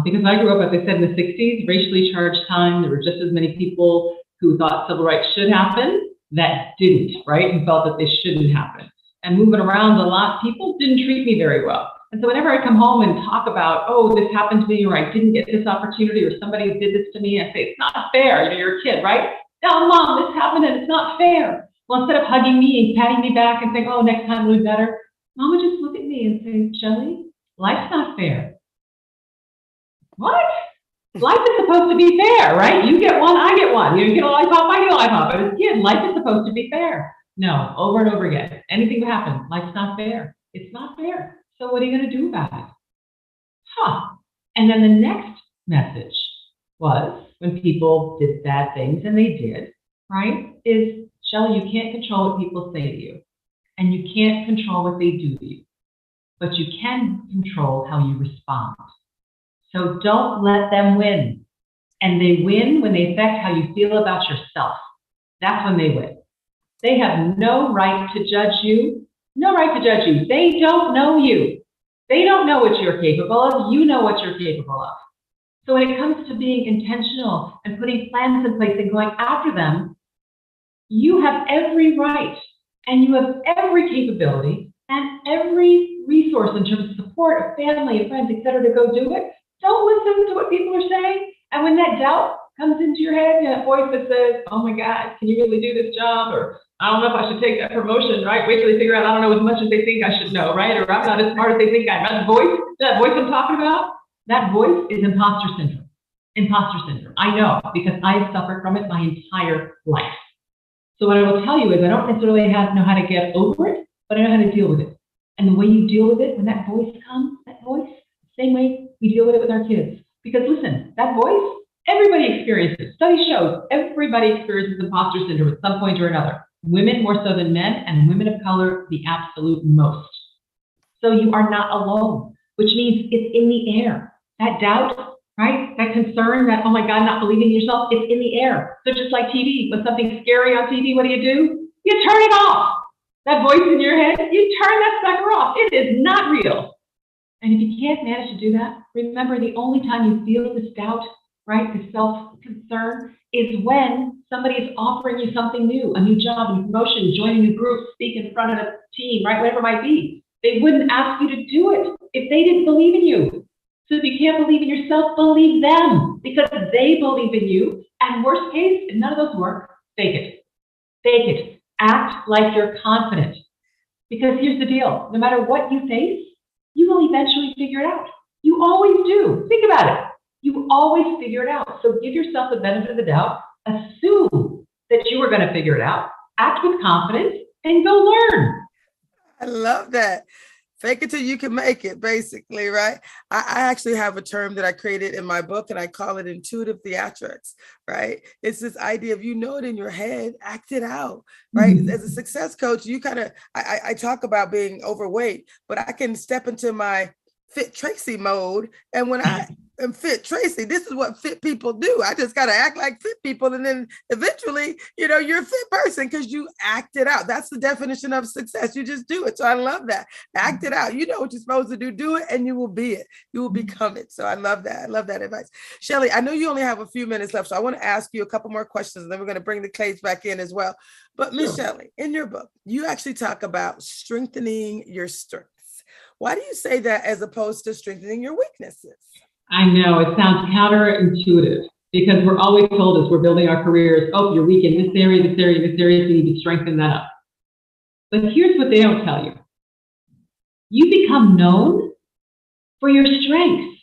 Because I grew up, as I said, in the 60s, racially charged time. There were just as many people who thought civil rights should happen that didn't, right? Who felt that they shouldn't happen. And moving around a lot, people didn't treat me very well. And so whenever I come home and talk about, oh, this happened to me, or I didn't get this opportunity, or somebody did this to me, I say, it's not fair. You're a kid, right? No, Mom, this happened and it's not fair. Well, instead of hugging me and patting me back and saying, oh, next time we'll do better, Mom would just look at me and say, Shellye, life's not fair. What? Life is supposed to be fair, right? You get one, I get one. You get a lollipop, I get a lollipop. But as a kid, life is supposed to be fair. No, over and over again. Anything will happen. Life's not fair. It's not fair. So what are you going to do about it? And then the next message was, when people did bad things, and they did, right, is, Shellye, you can't control what people say to you, and you can't control what they do to you, but you can control how you respond. So don't let them win. And they win when they affect how you feel about yourself. That's when they win. They have no right to judge you. No right to judge you. They don't know you. They don't know what you're capable of. You know what you're capable of. So when it comes to being intentional and putting plans in place and going after them, you have every right and you have every capability and every resource in terms of support of family and friends, et cetera, to go do it. Don't listen to what people are saying. And when that doubt comes into your head, that voice that says, oh my God, can you really do this job? Or I don't know if I should take that promotion, right? Wait till they figure out I don't know as much as they think I should know, right? Or I'm not as smart as they think I am. That voice I'm talking about, that voice is imposter syndrome. Imposter syndrome. I know, because I have suffered from it my entire life. So what I will tell you is I don't necessarily know how to get over it, but I know how to deal with it. And the way you deal with it, when that voice comes, same way we deal with it with our kids. Because listen, that voice, everybody experiences. Study shows everybody experiences imposter syndrome at some point or another. Women more so than men, and women of color the absolute most. So you are not alone, which means it's in the air. That doubt, right? That concern, that, oh my God, not believing in yourself, it's in the air. So just like TV, when something's scary on TV, what do? You turn it off. That voice in your head, you turn that sucker off. It is not real. And if you can't manage to do that, remember the only time you feel this doubt, right, this self-concern, is when somebody is offering you something new, a new job, a new promotion, join a new group, speak in front of a team, right, whatever it might be. They wouldn't ask you to do it if they didn't believe in you. So if you can't believe in yourself, believe them, because they believe in you. And worst case, if none of those work, fake it. Fake it. Act like you're confident. Because here's the deal. No matter what you face, you will eventually figure it out. You always do. Think about it. You always figure it out. So give yourself the benefit of the doubt. Assume that you are going to figure it out. Act with confidence and go learn. I love that. Fake it till you can make it, basically, right? I actually have a term that I created in my book, and I call it intuitive theatrics, right? It's this idea of, you know it in your head, act it out, right? Mm-hmm. As a success coach, you kind of, I talk about being overweight, but I can step into my Fit Tracy mode. And when I am Fit Tracy, this is what fit people do. I just got to act like fit people. And then eventually, you're a fit person because you act it out. That's the definition of success. You just do it. So I love that. Act it out. You know what you're supposed to do it, and you will be it. You will become it. So I love that. I love that advice. Shellye, I know you only have a few minutes left, so I want to ask you a couple more questions, and then we're going to bring the Clays back in as well. But Miss Shellye, in your book, you actually talk about strengthening your strengths. Why do you say that as opposed to strengthening your weaknesses? I know it sounds counterintuitive, because we're always told as we're building our careers, oh, you're weak in this area, this area, this area, so you need to strengthen that up. But here's what they don't tell you. you become known for your strengths.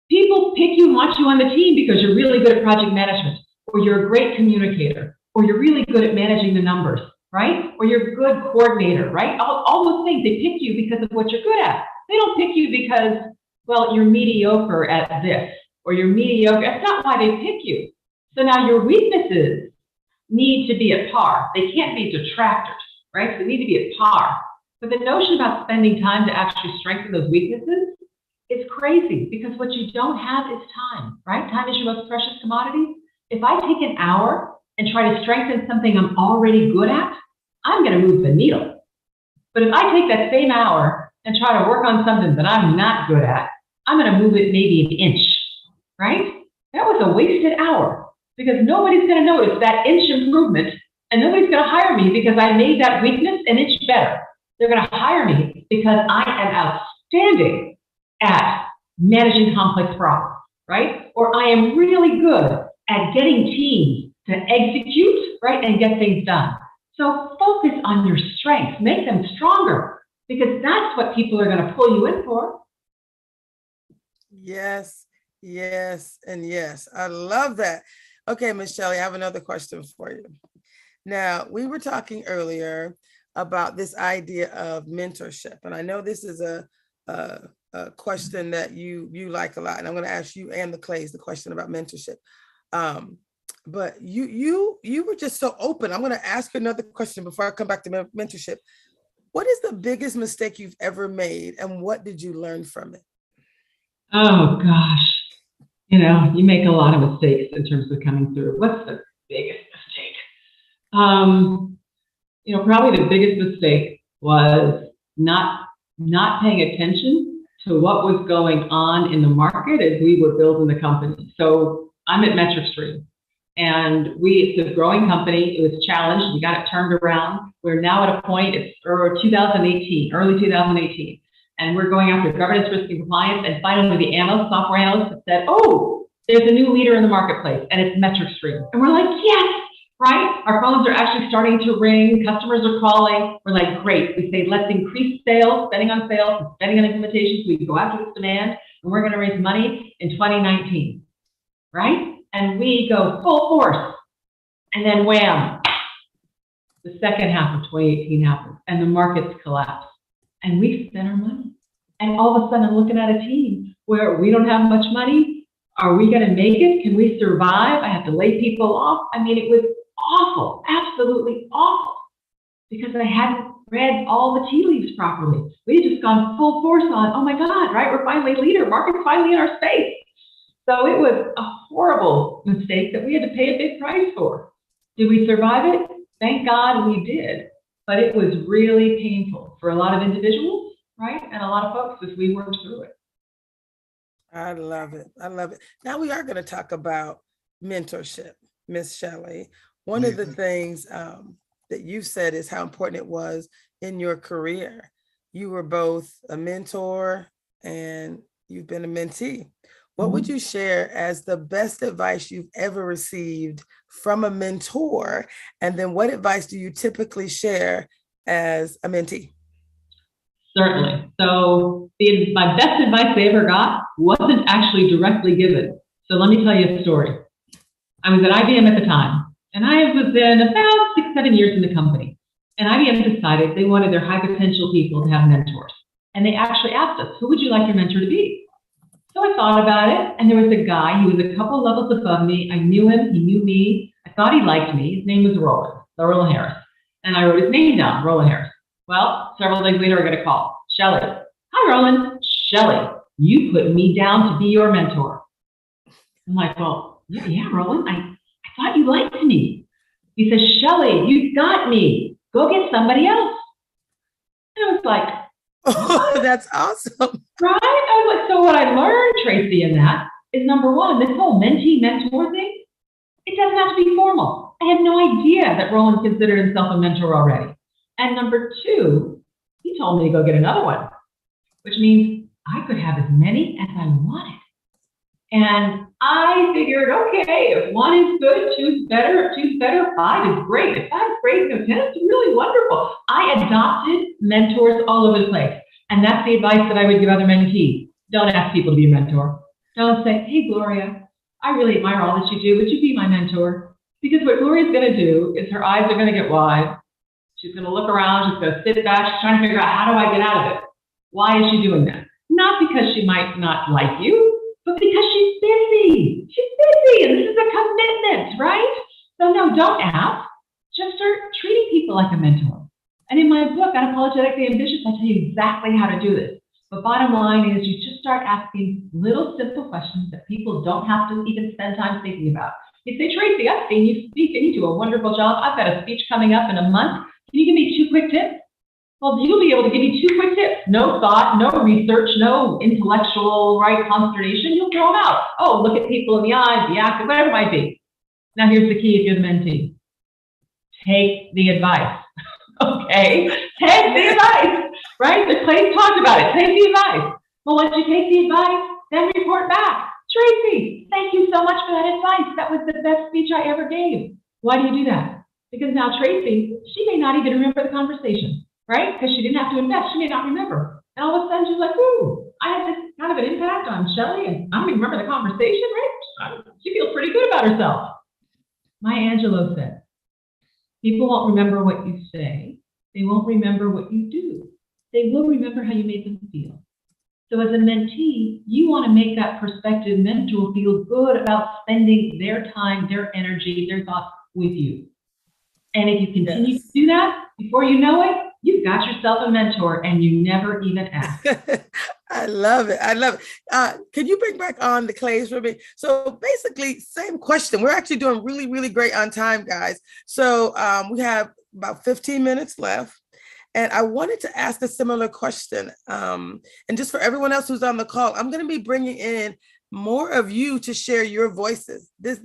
People pick you and want you on the team because you're really good at project management, or you're a great communicator, or you're really good at managing the numbers, right? Or you're a good coordinator, right? All those things, they pick you because of what you're good at. They don't pick you because, well, you're mediocre at this, or you're mediocre. That's not why they pick you. So now your weaknesses need to be at par. They can't be detractors, right? So they need to be at par. But the notion about spending time to actually strengthen those weaknesses is crazy, because what you don't have is time, right? Time is your most precious commodity. If I take an hour and try to strengthen something I'm already good at, I'm going to move the needle. But if I take that same hour and try to work on something that I'm not good at, I'm going to move it maybe an inch, right? That was a wasted hour, because nobody's going to notice that inch improvement, and nobody's going to hire me because I made that weakness an inch better. They're going to hire me because I am outstanding at managing complex problems, right? Or I am really good at getting teams to execute, right, and get things done. So focus on your strengths, make them stronger, because that's what people are going to pull you in for. Yes, yes, and yes. I love that. Okay, Ms. Shelley, I have another question for you. Now, we were talking earlier about this idea of mentorship, and I know this is a question that you like a lot, and I'm going to ask you and the Clays the question about mentorship. But you were just so open. I'm going to ask you another question before I come back to mentorship. What is the biggest mistake you've ever made, and what did you learn from it? Oh gosh, you know, you make a lot of mistakes in terms of coming through. What's the biggest mistake? You know, probably the biggest mistake was not paying attention to what was going on in the market as we were building the company. So I'm at MetricStream, and it's a growing company. It was challenged. We got it turned around. We're now at a point, it's early 2018, and we're going after governance, risk, and compliance. And finally, the analysts, software analysts, have said, oh, there's a new leader in the marketplace, and it's MetricStream. And we're like, yes, right? Our phones are actually starting to ring. Customers are calling. We're like, great. We say, let's increase sales, spending on sales, and spending on implementations. We can go after this demand, and we're going to raise money in 2019, right? And we go full force. And then wham, the second half of 2018 happens, and the markets collapse. And we spend our money. And all of a sudden, I'm looking at a team where we don't have much money. Are we going to make it? Can we survive? I have to lay people off. I mean, it was awful, absolutely awful, because I hadn't read all the tea leaves properly. We had just gone full force on, oh my God, right? We're finally a leader. Market's finally in our space. So it was a horrible mistake that we had to pay a big price for. Did we survive it? Thank God we did. But it was really painful for a lot of individuals, right? And a lot of folks as we worked through it. I love it. I love it. Now we are going to talk about mentorship, Ms. Shelley. One of the things that you've said is how important it was in your career. You were both a mentor and you've been a mentee. What would you share as the best advice you've ever received from a mentor? And then what advice do you typically share as a mentee? Certainly. So my best advice I ever got wasn't actually directly given. So let me tell you a story. I was at IBM at the time, and I was in about 6-7 years in the company. And IBM decided they wanted their high potential people to have mentors. And they actually asked us, who would you like your mentor to be? So I thought about it, and there was a guy, he was a couple levels above me. I knew him, he knew me. I thought he liked me. His name was Roland Harris. And I wrote his name down, Roland Harris. Well, several days later, I got a call. Shelley. Hi, Roland. Shelley, you put me down to be your mentor. I'm like, well, yeah, Roland, I thought you liked me. He says, Shelley, you got me. Go get somebody else. And I was like, oh, that's awesome. Right? I was like, so what I learned, Tracy, in that is number one, this whole mentee-mentor thing, it doesn't have to be formal. I had no idea that Roland considered himself a mentor already. And number two, he told me to go get another one, which means I could have as many as I wanted. And I figured, okay, if one is good, two's better. If two's better, 5 is great. If 5 is great, 10 is really wonderful. I adopted mentors all over the place. And that's the advice that I would give other mentees. Don't ask people to be a mentor. Don't say, hey, Gloria, I really admire all that you do. Would you be my mentor? Because what Gloria's going to do is her eyes are going to get wide. She's going to look around. She's going to sit back. She's trying to figure out, how do I get out of it? Why is she doing that? Not because she might not like you, but because she's busy. She's busy, and this is a commitment, right? So no, don't ask. Just start treating people like a mentor. And in my book, Unapologetically Ambitious, I tell you exactly how to do this. But bottom line is you just start asking little simple questions that people don't have to even spend time thinking about. You say, Tracy, I've seen you speak and you do a wonderful job. I've got a speech coming up in a month. Can you give me 2 quick tips? Well, you'll be able to give me 2 quick tips. No thought, no research, no intellectual, right, consternation. You'll throw them out. Oh, look at people in the eyes, be active, whatever it might be. Now, here's the key if you're the mentee. Take the advice. Okay? Take the advice, right? The Clay's talked about it. Take the advice. Well, once you take the advice, then report back. Tracy, thank you so much for that advice. That was the best speech I ever gave. Why do you do that? Because now Tracy, she may not even remember the conversation, right? Because she didn't have to invest. She may not remember. And all of a sudden she's like, ooh, I had this kind of an impact on Shelley, and I don't even remember the conversation, right? She feels pretty good about herself. Maya Angelou said, people won't remember what you say. They won't remember what you do. They will remember how you made them feel. So as a mentee, you want to make that prospective mentor feel good about spending their time, their energy, their thoughts with you. And if you continue to do that, before you know it, you've got yourself a mentor and you never even ask. I love it. I love it. Can you bring back on the Clays for me? So basically, same question. We're actually doing really, really great on time, guys. So we have about 15 minutes left. And I wanted to ask a similar question. And just for everyone else who's on the call, I'm going to be bringing in more of you to share your voices. This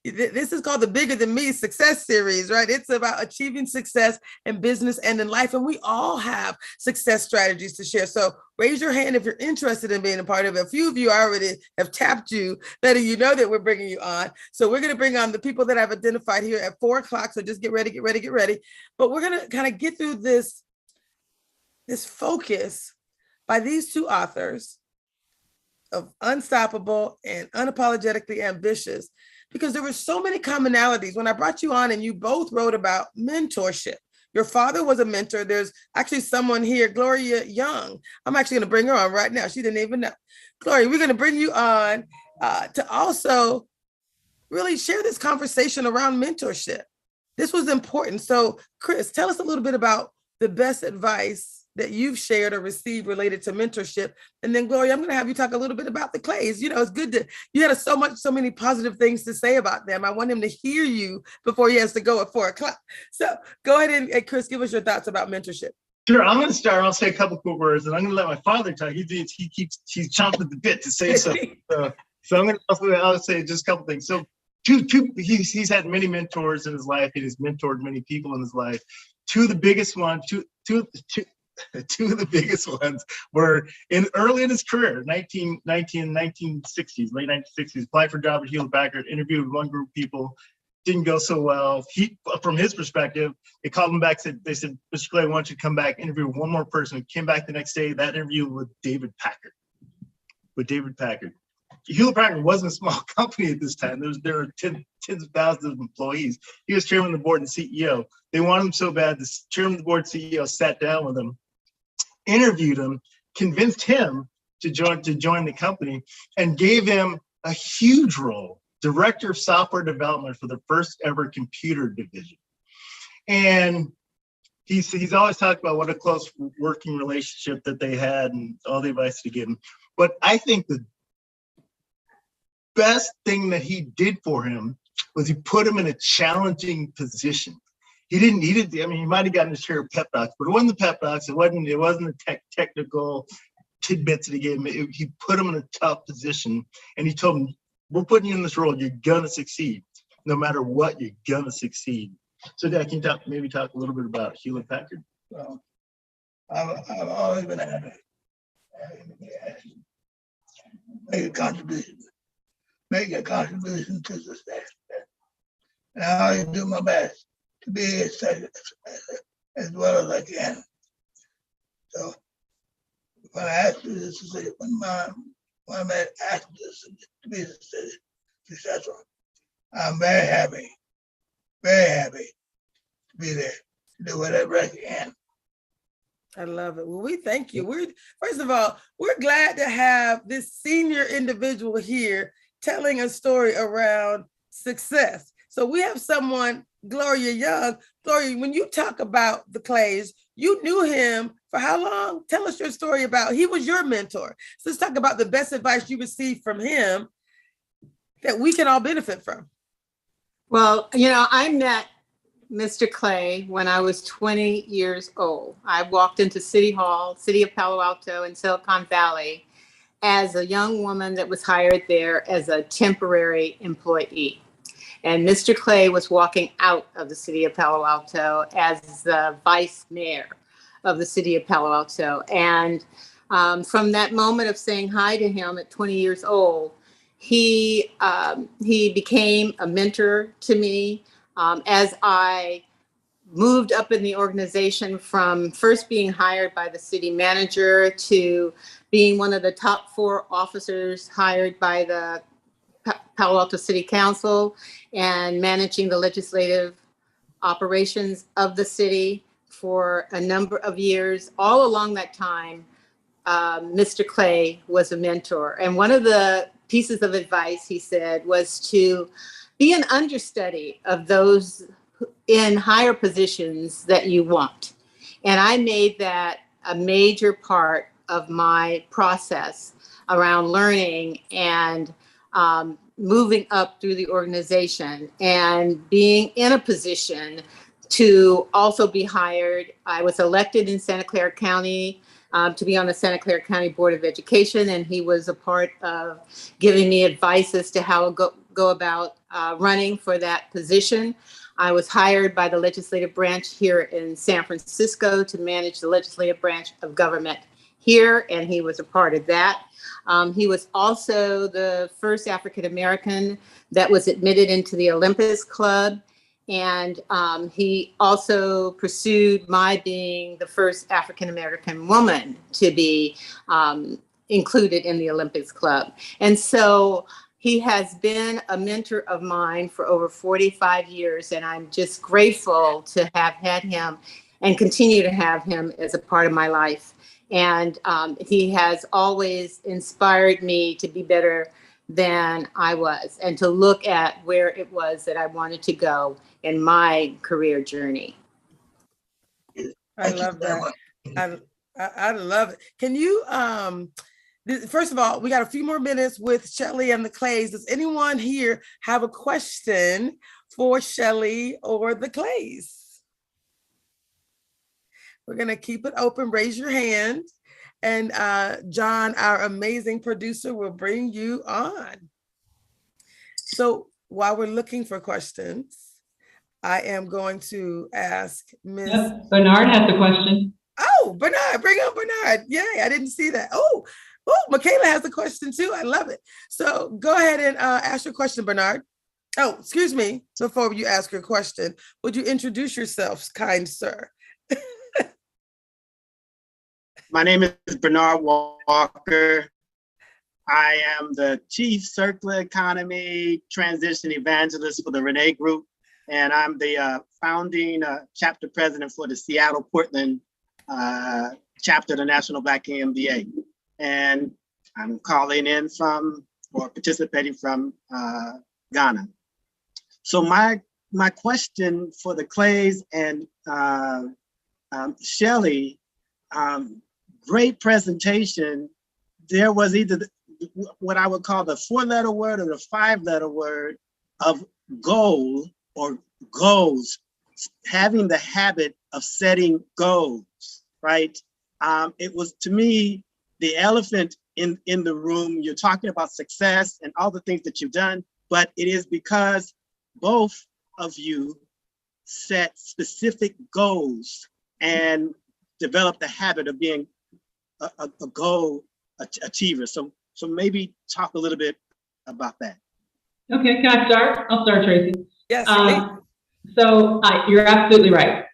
is called the Bigger Than Me Success Series, right? It's about achieving success in business and in life. And we all have success strategies to share. So raise your hand if you're interested in being a part of it. A few of you already have tapped you, letting you know that we're bringing you on. So we're going to bring on the people that I've identified here at 4 o'clock. So just get ready, get ready, get ready. But we're going to kind of get through this focus by these 2 authors of Unstoppable and Unapologetically Ambitious, because there were so many commonalities. When I brought you on and you both wrote about mentorship, your father was a mentor. There's actually someone here, Gloria Young. I'm actually going to bring her on right now. She didn't even know. Gloria, we're going to bring you on to also really share this conversation around mentorship. This was important. So Chris, tell us a little bit about the best advice that you've shared or received related to mentorship. And then Gloria, I'm going to have you talk a little bit about the Clays. You know, it's good you had so many positive things to say about them. I want him to hear you before he has to go at 4 o'clock. So go ahead and Chris, give us your thoughts about mentorship. Sure, I'm going to start. I'll say a couple quick words, and I'm going to let my father talk. He's chomping at the bit to say something. So I'll say just a couple things. So he's had many mentors in his life. He has mentored many people in his life. Two of the biggest ones were early in his career, 1960s, late 1960s, applied for a job at Hewlett Packard, interviewed with one group of people, didn't go so well. From his perspective, they called him back, they said, Mr. Clay, why don't you come back, interview one more person. He came back the next day, that interview with David Packard. Hewlett Packard wasn't a small company at this time. There were tens of thousands of employees. He was chairman of the board and CEO. They wanted him so bad, the chairman of the board and CEO sat down with him, interviewed him, convinced him to join the company, and gave him a huge role, director of software development for the first ever computer division. And he's always talked about what a close working relationship that they had and all the advice to give him. But I think the best thing that he did for him was he put him in a challenging position. He might have gotten his share of pep talks, but it wasn't the pep talks. It wasn't the technical tidbits that he gave him. He put him in a tough position, and he told him, we're putting you in this role. You're going to succeed. No matter what, you're going to succeed. So Dad, can you maybe talk a little bit about Hewlett Packard? Well, I've always been happy. Make a contribution to success. And I always do my best to be as well as I can. So when I asked you this to say, when I asked this to be successful, I'm very happy to be there, to do whatever I can. I love it. Well, we thank you. First of all, we're glad to have this senior individual here telling a story around success. So we have someone, Gloria Young. Gloria, when you talk about the Clays, you knew him for how long? Tell us your story about, he was your mentor. So let's talk about the best advice you received from him that we can all benefit from. Well, you know, I met Mr. Clay when I was 20 years old. I walked into City Hall, City of Palo Alto in Silicon Valley, as a young woman that was hired there as a temporary employee. And Mr. Clay was walking out of the City of Palo Alto as the vice mayor of the City of Palo Alto. And from that moment of saying hi to him at 20 years old, he became a mentor to me as I moved up in the organization, from first being hired by the city manager to being one of the top 4 officers hired by the Palo Alto City Council and managing the legislative operations of the city for a number of years. All along that time, Mr. Clay was a mentor. And one of the pieces of advice he said was to be an understudy of those in higher positions that you want. And I made that a major part of my process around learning and moving up through the organization and being in a position to also be hired. I was elected in Santa Clara County to be on the Santa Clara County Board of Education, and he was a part of giving me advice as to how to go about running for that position. I was hired by the legislative branch here in San Francisco to manage the legislative branch of government here, and he was a part of that. He was also the first African-American that was admitted into the Olympus Club. And he also pursued my being the first African-American woman to be included in the Olympics Club. And so he has been a mentor of mine for over 45 years, and I'm just grateful to have had him and continue to have him as a part of my life. And he has always inspired me to be better than I was and to look at where it was that I wanted to go in my career journey. I love that. I love it. Can you, first of all, we got a few more minutes with Shellye and the Clays. Does anyone here have a question for Shellye or the Clays? We're going to keep it open. Raise your hand. And John, our amazing producer, will bring you on. So while we're looking for questions, I am going to ask Ms. Yep, Bernard has a question. Oh, Bernard, bring up Bernard. Yay, I didn't see that. Oh, Michaela has a question too. I love it. So go ahead and ask your question, Bernard. Oh, excuse me. Before you ask your question, would you introduce yourself, kind sir? My name is Bernard Walker. I am the Chief Circular Economy Transition Evangelist for the Renee Group, and I'm the founding chapter president for the Seattle-Portland chapter of the National Black MBA. And I'm calling in from, or participating from Ghana. So my question for the Clays and Shellye, great presentation. There was either what I would call the 4-letter word or the 5-letter word of goal or goals, having the habit of setting goals, right? It was, to me, the elephant in the room. You're talking about success and all the things that you've done, but it is because both of you set specific goals and developed the habit of being a goal achiever. So maybe talk a little bit about that. Okay, can I start? I'll start, Tracy. Yes. So you're absolutely right.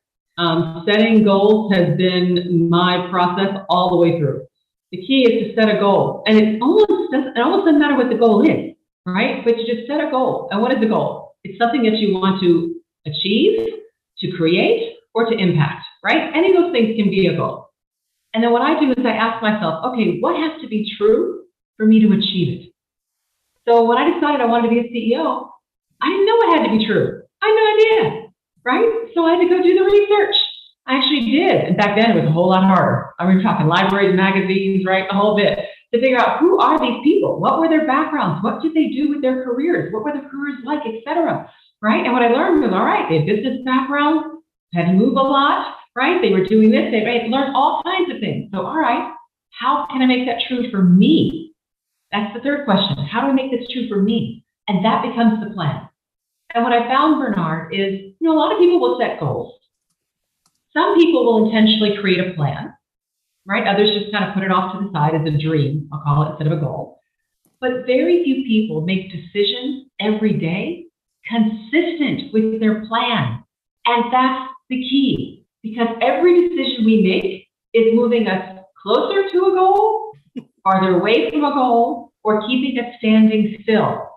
Setting goals has been my process all the way through. The key is to set a goal. And it almost doesn't matter what the goal is, right? But you just set a goal. And what is the goal? It's something that you want to achieve, to create, or to impact, right? Any of those things can be a goal. And then what I do is I ask myself, okay, what has to be true for me to achieve it? So when I decided I wanted to be a CEO, I didn't know what had to be true. I had no idea, right? So I had to go do the research. I actually did. And back then it was a whole lot harder. I mean, we're talking libraries, magazines, right? The whole bit to figure out who are these people? What were their backgrounds? What did they do with their careers? What were their careers like, etc. Right? And what I learned was, all right, they had business background, had to move a lot, right? They were doing this, they had learned all kinds of things. So, all right, how can I make that true for me? That's the third question. How do I make this true for me? And that becomes the plan. And what I found, Bernard, is, a lot of people will set goals. Some people will intentionally create a plan, right? Others just kind of put it off to the side as a dream, I'll call it, instead of a goal. But very few people make decisions every day consistent with their plan. And that's the key, because every decision we make is moving us closer to a goal, farther away from a goal, or keeping us standing still.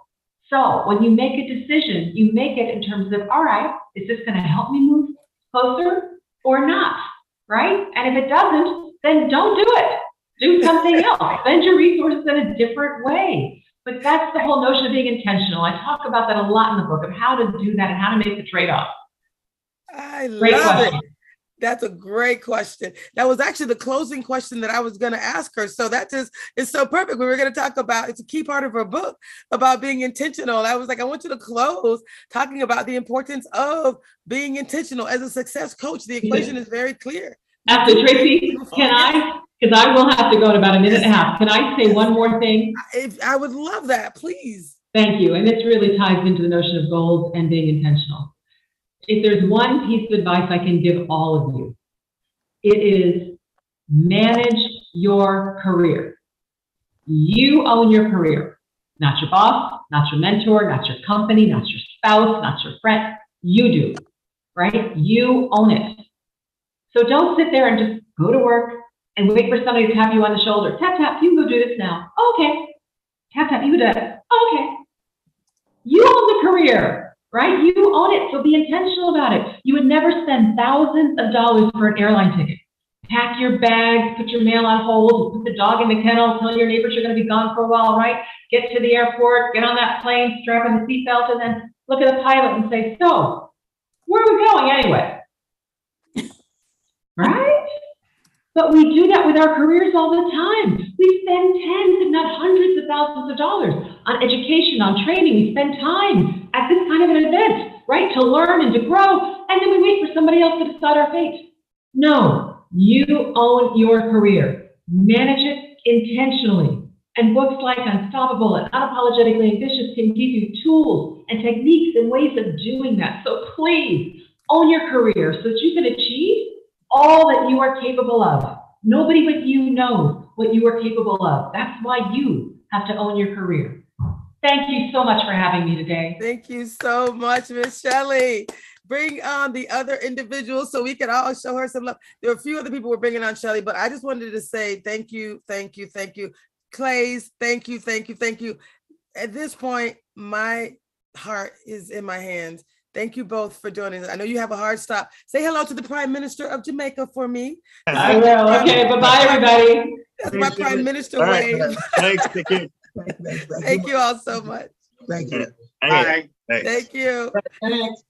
So when you make a decision, you make it in terms of, all right, is this going to help me move closer or not, right? And if it doesn't, then don't do it. Do something else. Spend your resources in a different way. But that's the whole notion of being intentional. I talk about that a lot in the book, of how to do that and how to make the trade-off. I love it. That's a great question. That was actually the closing question that I was going to ask her. So that just is so perfect. We were going to talk about, it's a key part of her book about being intentional. I was like, I want you to close talking about the importance of being intentional. As a success coach, the equation is very clear. After Tracy, can I? Because I will have to go in about a minute and a half. Can I say one more thing? I would love that, please. Thank you. And this really ties into the notion of goals and being intentional. If there's one piece of advice I can give all of you, it is manage your career. You own your career, not your boss, not your mentor, not your company, not your spouse, not your friend. You do, right? You own it. So don't sit there and just go to work and wait for somebody to tap you on the shoulder. Tap, tap, you can go do this now. Oh, okay. Tap, tap, you can do that. Oh, okay. You own the career, right? You own it, so be intentional about it. You would never spend thousands of dollars for an airline ticket. Pack your bags, put your mail on hold, put the dog in the kennel, tell your neighbors you're going to be gone for a while, right? Get to the airport, get on that plane, strap in the seatbelt, and then look at the pilot and say, so, where are we going anyway? Right? But we do that with our careers all the time. We spend tens, if not hundreds of thousands of dollars on education, on training. We spend time at this kind of an event, right, to learn and to grow, and then we wait for somebody else to decide our fate. No, you own your career. Manage it intentionally. And books like Unstoppable and Unapologetically Ambitious can give you tools and techniques and ways of doing that. So please own your career so that you can achieve all that you are capable of. Nobody but you knows what you are capable of. That's why you have to own your career. Thank you so much for having me today. Thank you so much, Miss Shelley. Bring on the other individuals so we can all show her some love. There are a few other people we're bringing on, Shelley, but I just wanted to say thank you, thank you, thank you. Clays, thank you, thank you, thank you. At this point, my heart is in my hands. Thank you both for joining us. I know you have a hard stop. Say hello to the Prime Minister of Jamaica for me. I will. Okay, bye-bye, everybody. That's my Prime Minister wave. Thanks, Nikki. Thank you all so much. Thank you. Bye. Thank you. Thanks.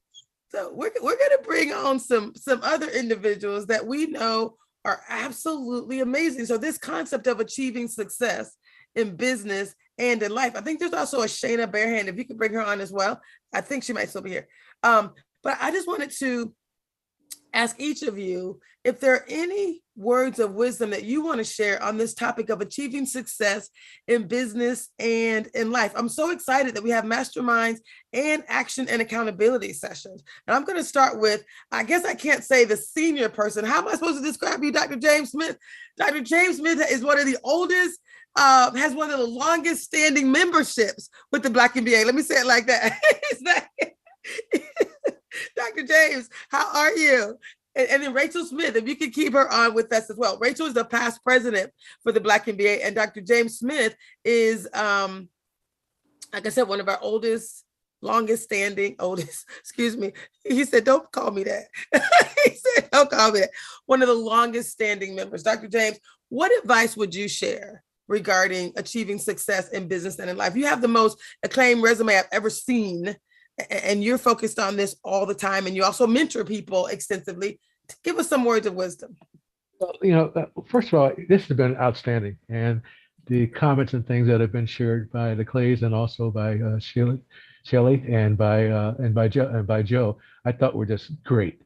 So we're going to bring on some other individuals that we know are absolutely amazing. So this concept of achieving success in business and in life. I think there's also a Shayna Barehand, if you could bring her on as well. I think she might still be here. But I just wanted to ask each of you if there are any words of wisdom that you want to share on this topic of achieving success in business and in life. I'm so excited that we have masterminds and action and accountability sessions. And I'm going to start with, I guess I can't say the senior person. How am I supposed to describe you, Dr. James Smith? Dr. James Smith is one of the oldest, has one of the longest standing memberships with the Black MBA. Let me say it like that. Dr. James, how are you? And then Rachel Smith, if you could keep her on with us as well. Rachel is the past president for the Black MBA, and Dr. James Smith is, like I said, one of our excuse me. He said, don't call me that. He said, don't call me that. One of the longest standing members. Dr. James, what advice would you share regarding achieving success in business and in life? You have the most acclaimed resume I've ever seen, and you're focused on this all the time, and you also mentor people extensively. Give us some words of wisdom. Well, first of all, this has been outstanding, and the comments and things that have been shared by the Clays and also by Shelley and by Joe, I thought were just great.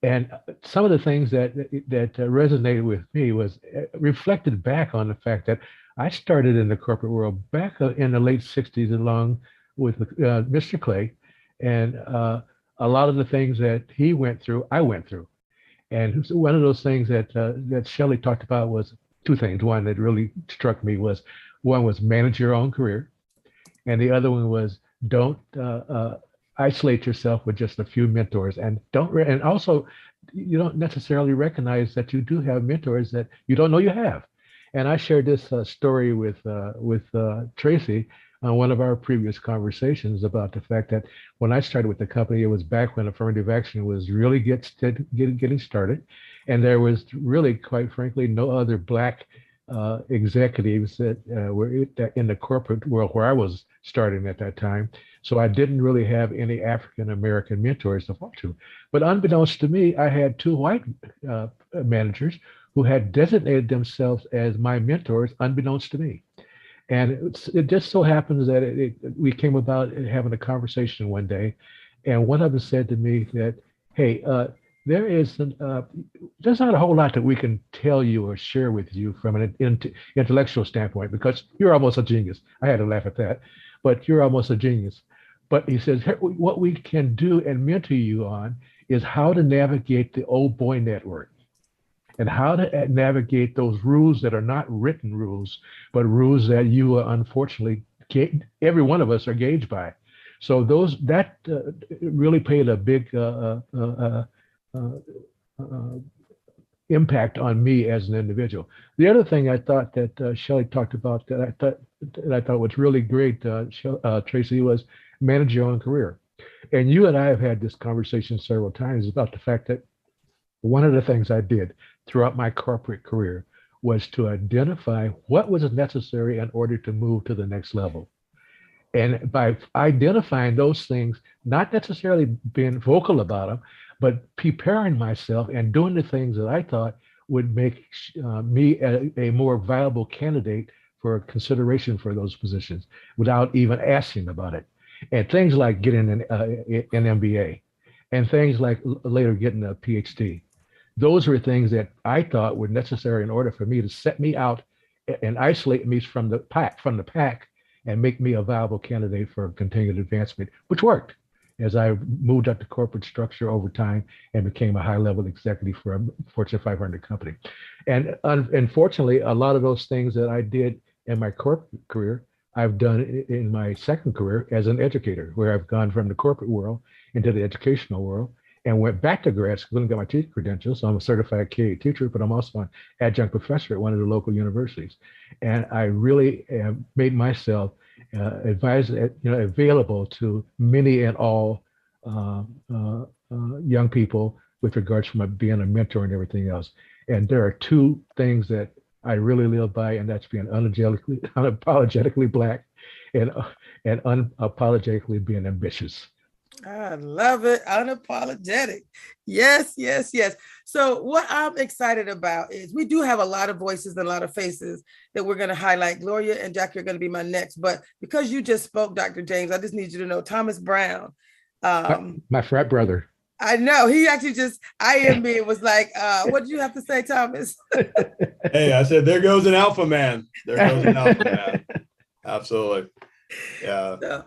And some of the things that resonated with me was reflected back on the fact that I started in the corporate world back in the late 60s along with Mr. Clay, and a lot of the things that he went through, I went through. And one of those things that Shelley talked about was two things. One that really struck me was manage your own career, and the other one was don't isolate yourself with just a few mentors, and also you don't necessarily recognize that you do have mentors that you don't know you have. And I shared this story with Tracy on one of our previous conversations about the fact that when I started with the company, it was back when affirmative action was really getting started, and there was really, quite frankly, no other Black executives that were in the corporate world where I was starting at that time. So I didn't really have any African American mentors to fall to. But unbeknownst to me, I had two white managers who had designated themselves as my mentors, unbeknownst to me. And it just so happens that we came about having a conversation one day, and one of them said to me that, hey, there's not a whole lot that we can tell you or share with you from an intellectual standpoint, because you're almost a genius. I had to laugh at that, but you're almost a genius. But he says, what we can do and mentor you on is how to navigate the old boy network, and how to navigate those rules that are not written rules, but rules that you are unfortunately, every one of us are gauged by. So that really played a big impact on me as an individual. The other thing I thought that Shelley talked about that I thought was really great, Tracy, was manage your own career. And you and I have had this conversation several times about the fact that one of the things I did throughout my corporate career was to identify what was necessary in order to move to the next level. And by identifying those things, not necessarily being vocal about them, but preparing myself and doing the things that I thought would make me a more viable candidate for consideration for those positions without even asking about it. And things like getting an MBA, and things like later getting a PhD. Those were things that I thought were necessary in order for me to set me out and isolate me from the pack and make me a viable candidate for continued advancement, which worked as I moved up the corporate structure over time and became a high-level executive for a Fortune 500 company. And unfortunately, a lot of those things that I did in my corporate career, I've done in my second career as an educator, where I've gone from the corporate world into the educational world and went back to grad school and got my teaching credentials. So I'm a certified KA teacher, but I'm also an adjunct professor at one of the local universities. And I really made myself available to many and all young people with regards from being a mentor and everything else. And there are two things that I really live by, and that's being unapologetically Black and unapologetically being ambitious. I love it. Unapologetic. Yes, yes, yes. So what I'm excited about is we do have a lot of voices and a lot of faces that we're going to highlight. Gloria and Jackie are going to be my next, but because you just spoke, Dr. James, I just need you to know Thomas Brown. My frat brother. I know. He actually just IM'd me and was like, what did you have to say, Thomas? Hey, I said, there goes an alpha man. There goes an alpha man. Absolutely. Yeah.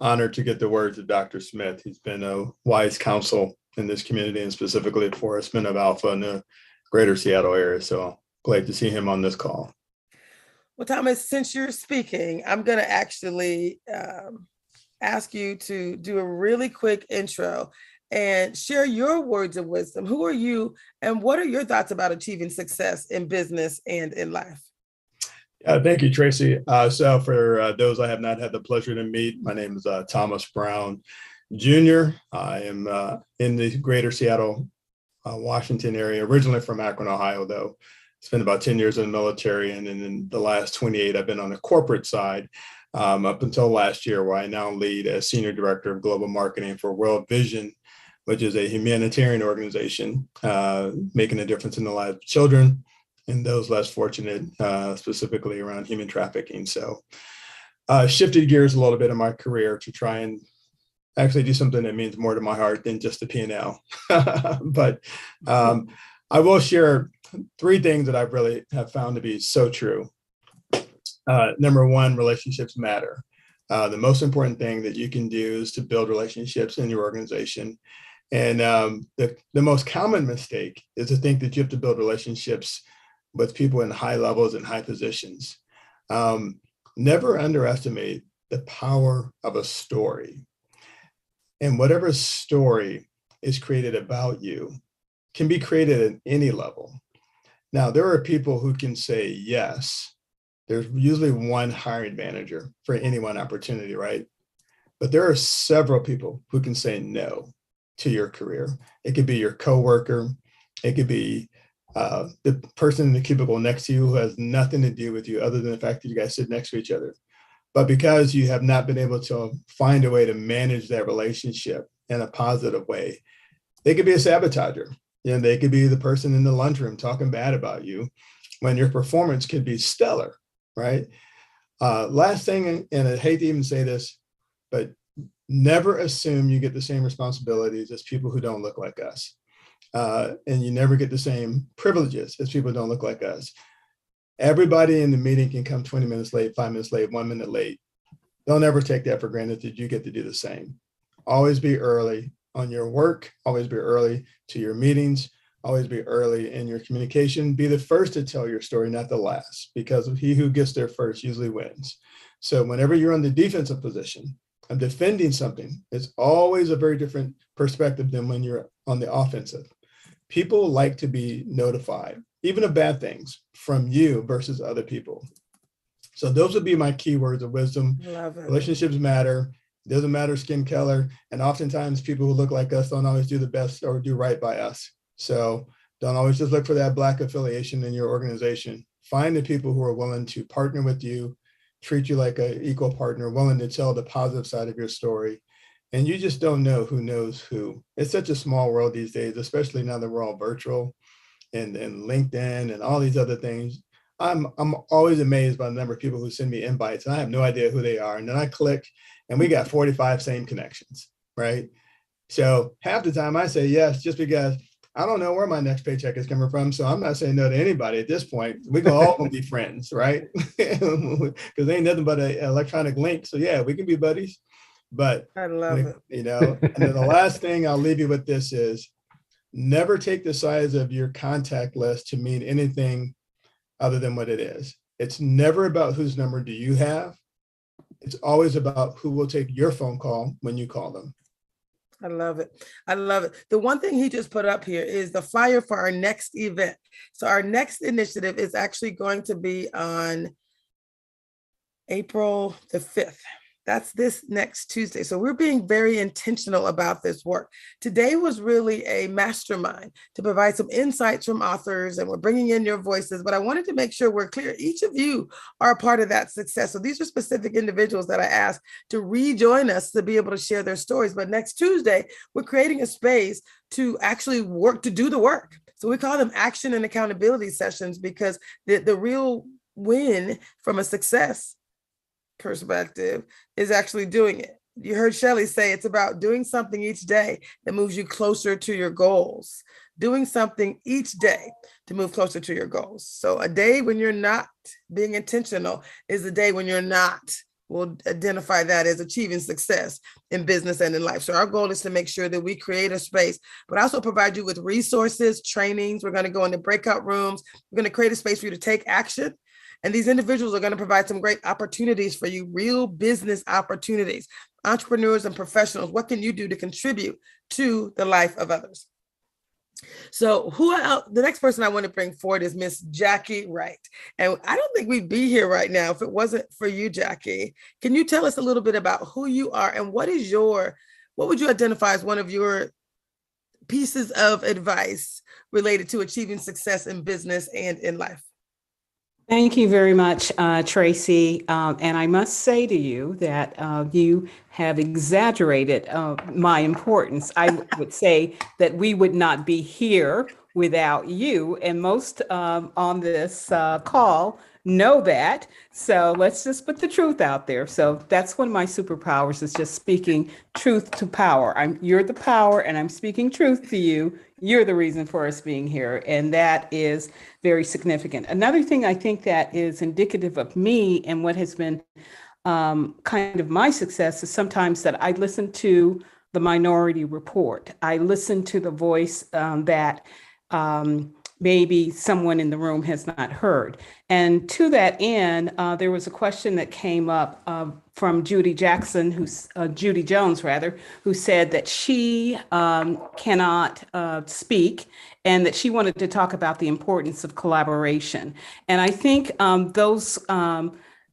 Honored to get the words of Dr. Smith. He's been a wise counsel in this community and specifically for us men of Alpha in the greater Seattle area. So glad to see him on this call. Well, Thomas, since you're speaking, I'm going to actually ask you to do a really quick intro and share your words of wisdom. Who are you, and what are your thoughts about achieving success in business and in life? Thank you, Tracy. So for those I have not had the pleasure to meet, my name is Thomas Brown Jr. I am in the greater Seattle, Washington area, originally from Akron, Ohio, though. Spent about 10 years in the military, and then in the last 28, I've been on the corporate side up until last year, where I now lead as Senior Director of Global Marketing for World Vision, which is a humanitarian organization making a difference in the lives of children and those less fortunate, specifically around human trafficking. So shifted gears a little bit in my career to try and actually do something that means more to my heart than just the P&L. But I will share 3 things that I really have found to be so true. Number 1, relationships matter. The most important thing that you can do is to build relationships in your organization. And the most common mistake is to think that you have to build relationships with people in high levels and high positions. Never underestimate the power of a story. And whatever story is created about you can be created at any level. Now, there are people who can say yes. There's usually one hiring manager for any one opportunity, right? But there are several people who can say no to your career. It could be your coworker. It could be the person in the cubicle next to you who has nothing to do with you other than the fact that you guys sit next to each other. But because you have not been able to find a way to manage that relationship in a positive way, they could be a sabotager. They could be the person in the lunchroom talking bad about you when your performance could be stellar, right? Last thing, and I hate to even say this, but never assume you get the same responsibilities as people who don't look like us. And you never get the same privileges as people who don't look like us. Everybody in the meeting can come 20 minutes late, 5 minutes late, 1 minute late. Don't ever take that for granted that you get to do the same. Always be early on your work, always be early to your meetings, always be early in your communication. Be the first to tell your story, not the last, because he who gets there first usually wins. So whenever you're on the defensive position and defending something, it's always a very different perspective than when you're on the offensive. People like to be notified, even of bad things, from you versus other people. So those would be my key words of wisdom. Love it. Relationships matter. It doesn't matter skin color. And oftentimes people who look like us don't always do the best or do right by us. So don't always just look for that Black affiliation in your organization. Find the people who are willing to partner with you, treat you like an equal partner, willing to tell the positive side of your story. And you just don't know who knows who. It's such a small world these days, especially now that we're all virtual and LinkedIn and all these other things. I'm always amazed by the number of people who send me invites and I have no idea who they are. And then I click and we got 45 same connections, right? So half the time I say yes, just because I don't know where my next paycheck is coming from. So I'm not saying no to anybody at this point. We can all be friends, right? Because ain't nothing but an electronic link. So yeah, we can be buddies. But I love it. And then the last thing I'll leave you with this is never take the size of your contact list to mean anything other than what it is. It's never about whose number do you have. It's always about who will take your phone call when you call them. I love it. I love it. The one thing he just put up here is the flyer for our next event. So our next initiative is actually going to be on April the 5th. That's this next Tuesday. So we're being very intentional about this work. Today was really a mastermind to provide some insights from authors, and we're bringing in your voices, but I wanted to make sure we're clear. Each of you are a part of that success. So these are specific individuals that I asked to rejoin us to be able to share their stories. But next Tuesday, we're creating a space to actually work, to do the work. So we call them action and accountability sessions, because the real win from a success perspective is actually doing it. You heard Shelley say it's about doing something each day that moves you closer to your goals. Doing something each day to move closer to your goals. So a day when you're not being intentional is a day when you're not. We'll identify that as achieving success in business and in life. So our goal is to make sure that we create a space, but also provide you with resources, trainings. We're going to go into breakout rooms. We're going to create a space for you to take action. And these individuals are going to provide some great opportunities for you, real business opportunities. Entrepreneurs and professionals, what can you do to contribute to the life of others. So the next person I want to bring forward is Miss Jackie Wright. And I don't think we'd be here right now if it wasn't for you, Jackie. Can you tell us a little bit about who you are and what would you identify as one of your pieces of advice related to achieving success in business and in life? Thank you very much, Tracy. And I must say to you that you have exaggerated my importance. I would say that we would not be here without you. And most on this call know that. So let's just put the truth out there. So that's one of my superpowers, is just speaking truth to power. You're the power, and I'm speaking truth to you. You're the reason for us being here. And that is very significant. Another thing I think that is indicative of me and what has been kind of my success is sometimes that I listen to the Minority Report. I listen to the voice that maybe someone in the room has not heard. And to that end, there was a question that came up from Judy Jones, who said that she cannot speak and that she wanted to talk about the importance of collaboration. And I think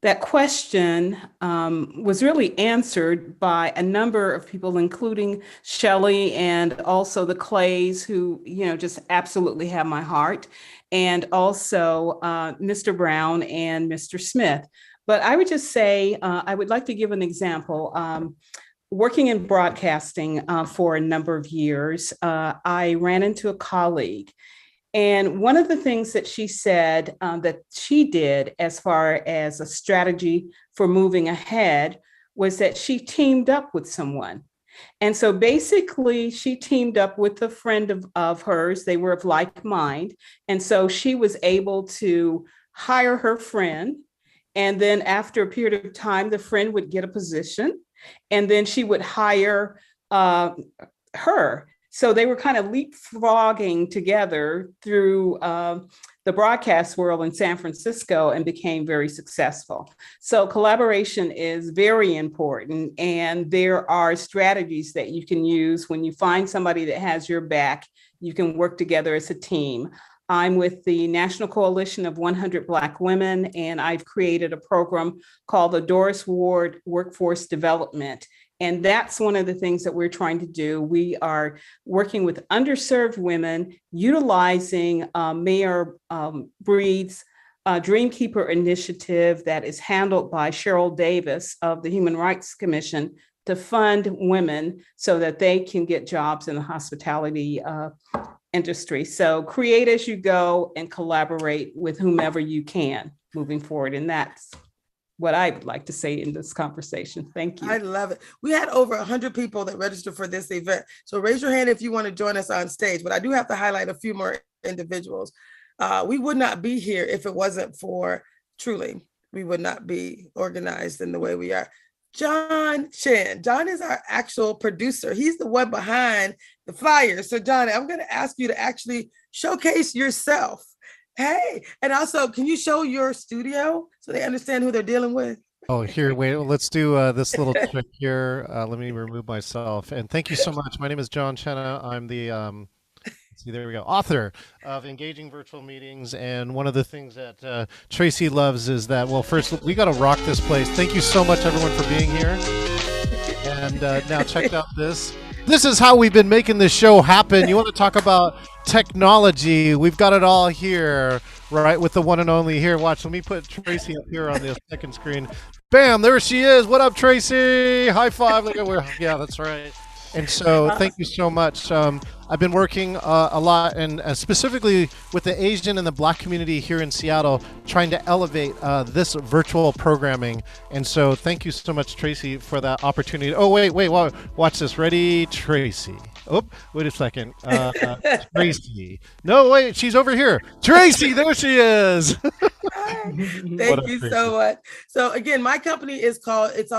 that question was really answered by a number of people, including Shelley and also the Clays, who, just absolutely have my heart, and also Mr. Brown and Mr. Smith. But I would just say, I would like to give an example. Working in broadcasting for a number of years, I ran into a colleague. And one of the things that she said that she did as far as a strategy for moving ahead was that she teamed up with someone. And so basically she teamed up with a friend of hers. They were of like mind. And so she was able to hire her friend. And then after a period of time, the friend would get a position, and then she would hire her. So they were kind of leapfrogging together through the broadcast world in San Francisco and became very successful. So collaboration is very important. And there are strategies that you can use when you find somebody that has your back. You can work together as a team. I'm with the National Coalition of 100 Black Women, and I've created a program called the Doris Ward Workforce Development. And that's one of the things that we're trying to do. We are working with underserved women, utilizing Mayor Breed's Dreamkeeper initiative that is handled by Cheryl Davis of the Human Rights Commission to fund women so that they can get jobs in the hospitality industry. So create as you go and collaborate with whomever you can moving forward. And that's what I would like to say in this conversation. Thank you. I love it. We had over 100 people that registered for this event. So raise your hand if you want to join us on stage, but I do have to highlight a few more individuals. We would not be here if it wasn't for, truly, we would not be organized in the way we are. John Chen. John is our actual producer. He's the one behind the flyers. So John, I'm going to ask you to actually showcase yourself. Hey, and also, can you show your studio so they understand who they're dealing with? Oh, here, wait, let's do this little trick here. Let me remove myself. And thank you so much. My name is John Chenna. I'm the, there we go, author of Engaging Virtual Meetings. And one of the things that Tracy loves is that, well, first, we got to rock this place. Thank you so much, everyone, for being here. And now check out this. This is how we've been making this show happen. You want to talk about technology? We've got it all here, right? With the one and only here. Watch, let me put Tracy up here on the second screen. Bam, there she is. What up, Tracy? High five. Look at where, yeah, that's right. And so thank you so much. I've been working a lot, and specifically with the Asian and the Black community here in Seattle, trying to elevate this virtual programming. And so thank you so much, Tracy, for that opportunity. Oh, wait, watch this. Ready, Tracy. Oh, wait a second. Tracy. No, wait, she's over here. Tracy, there she is. Thank you so much. So again, my company is called, it's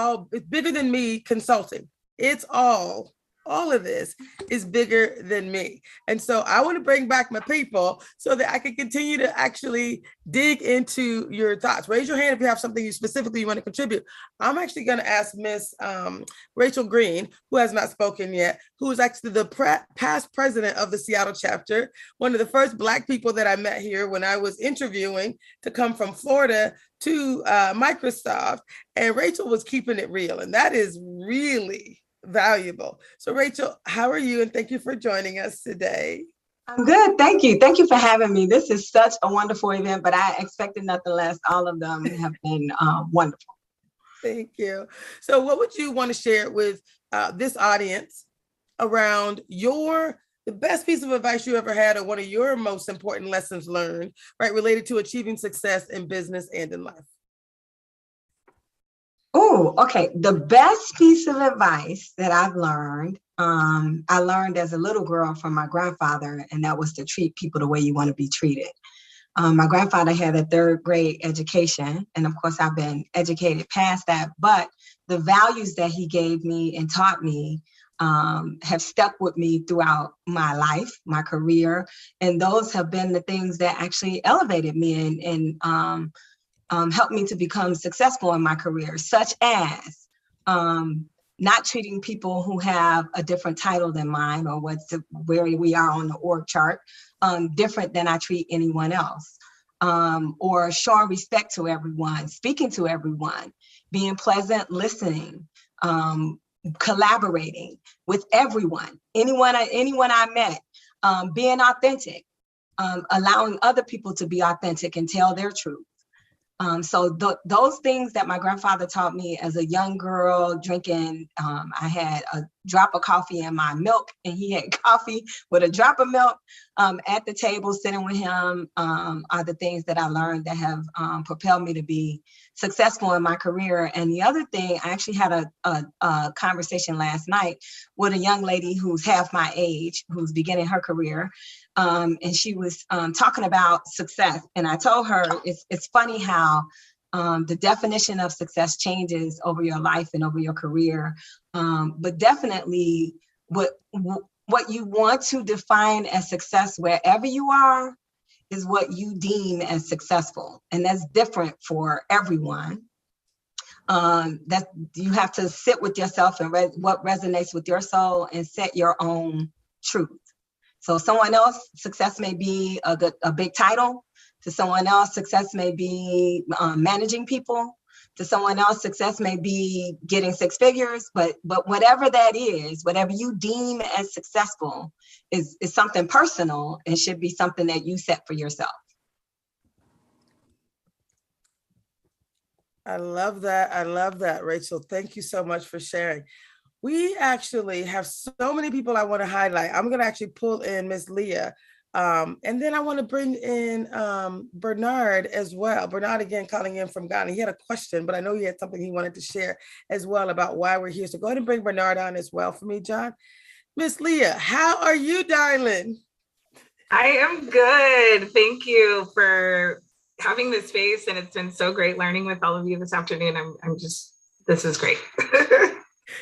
Bigger Than Me Consulting. It's all all of this is bigger than me. And so I want to bring back my people so that I can continue to actually dig into your thoughts. Raise your hand if you have something you specifically want to contribute. I'm actually going to ask Miss Rachel Green, who has not spoken yet, who is actually the past president of the Seattle chapter, one of the first Black people that I met here when I was interviewing to come from Florida to Microsoft. And Rachel was keeping it real. And that is really valuable. So Rachel, how are you? And thank you for joining us today. I'm good. Thank you. Thank you for having me. This is such a wonderful event, but I expected nothing less. All of them have been wonderful. Thank you. So what would you want to share with this audience around the best piece of advice you ever had, or one of your most important lessons learned, right, related to achieving success in business and in life? Oh, okay. The best piece of advice that I've learned, I learned as a little girl from my grandfather, and that was to treat people the way you want to be treated. My grandfather had a 3rd grade education, and of course I've been educated past that, but the values that he gave me and taught me have stuck with me throughout my life, my career, and those have been the things that actually elevated me and helped me to become successful in my career, such as not treating people who have a different title than mine, or where we are on the org chart, different than I treat anyone else, or showing respect to everyone, speaking to everyone, being pleasant, listening, collaborating with everyone, anyone I met, being authentic, allowing other people to be authentic and tell their truth. So those things that my grandfather taught me as a young girl, drinking, I had a drop of coffee in my milk, and he had coffee with a drop of milk at the table, sitting with him, are the things that I learned that have propelled me to be successful in my career. And the other thing, I actually had a conversation last night with a young lady who's half my age, who's beginning her career. And she was talking about success. And I told her, it's funny how the definition of success changes over your life and over your career. But definitely what you want to define as success wherever you are is what you deem as successful. And that's different for everyone. That you have to sit with yourself and what resonates with your soul and set your own truth. So someone else, success may be a big title. To someone else, success may be managing people. To someone else, success may be getting 6 figures. But whatever that is, whatever you deem as successful is something personal and should be something that you set for yourself. I love that. I love that, Rachel. Thank you so much for sharing. We actually have so many people I want to highlight. I'm going to actually pull in Miss Leah. And then I want to bring in Bernard as well. Bernard, again, calling in from Ghana. He had a question, but I know he had something he wanted to share as well about why we're here. So go ahead and bring Bernard on as well for me, John. Miss Leah, how are you, darling? I am good. Thank you for having this space. And it's been so great learning with all of you this afternoon. This is great.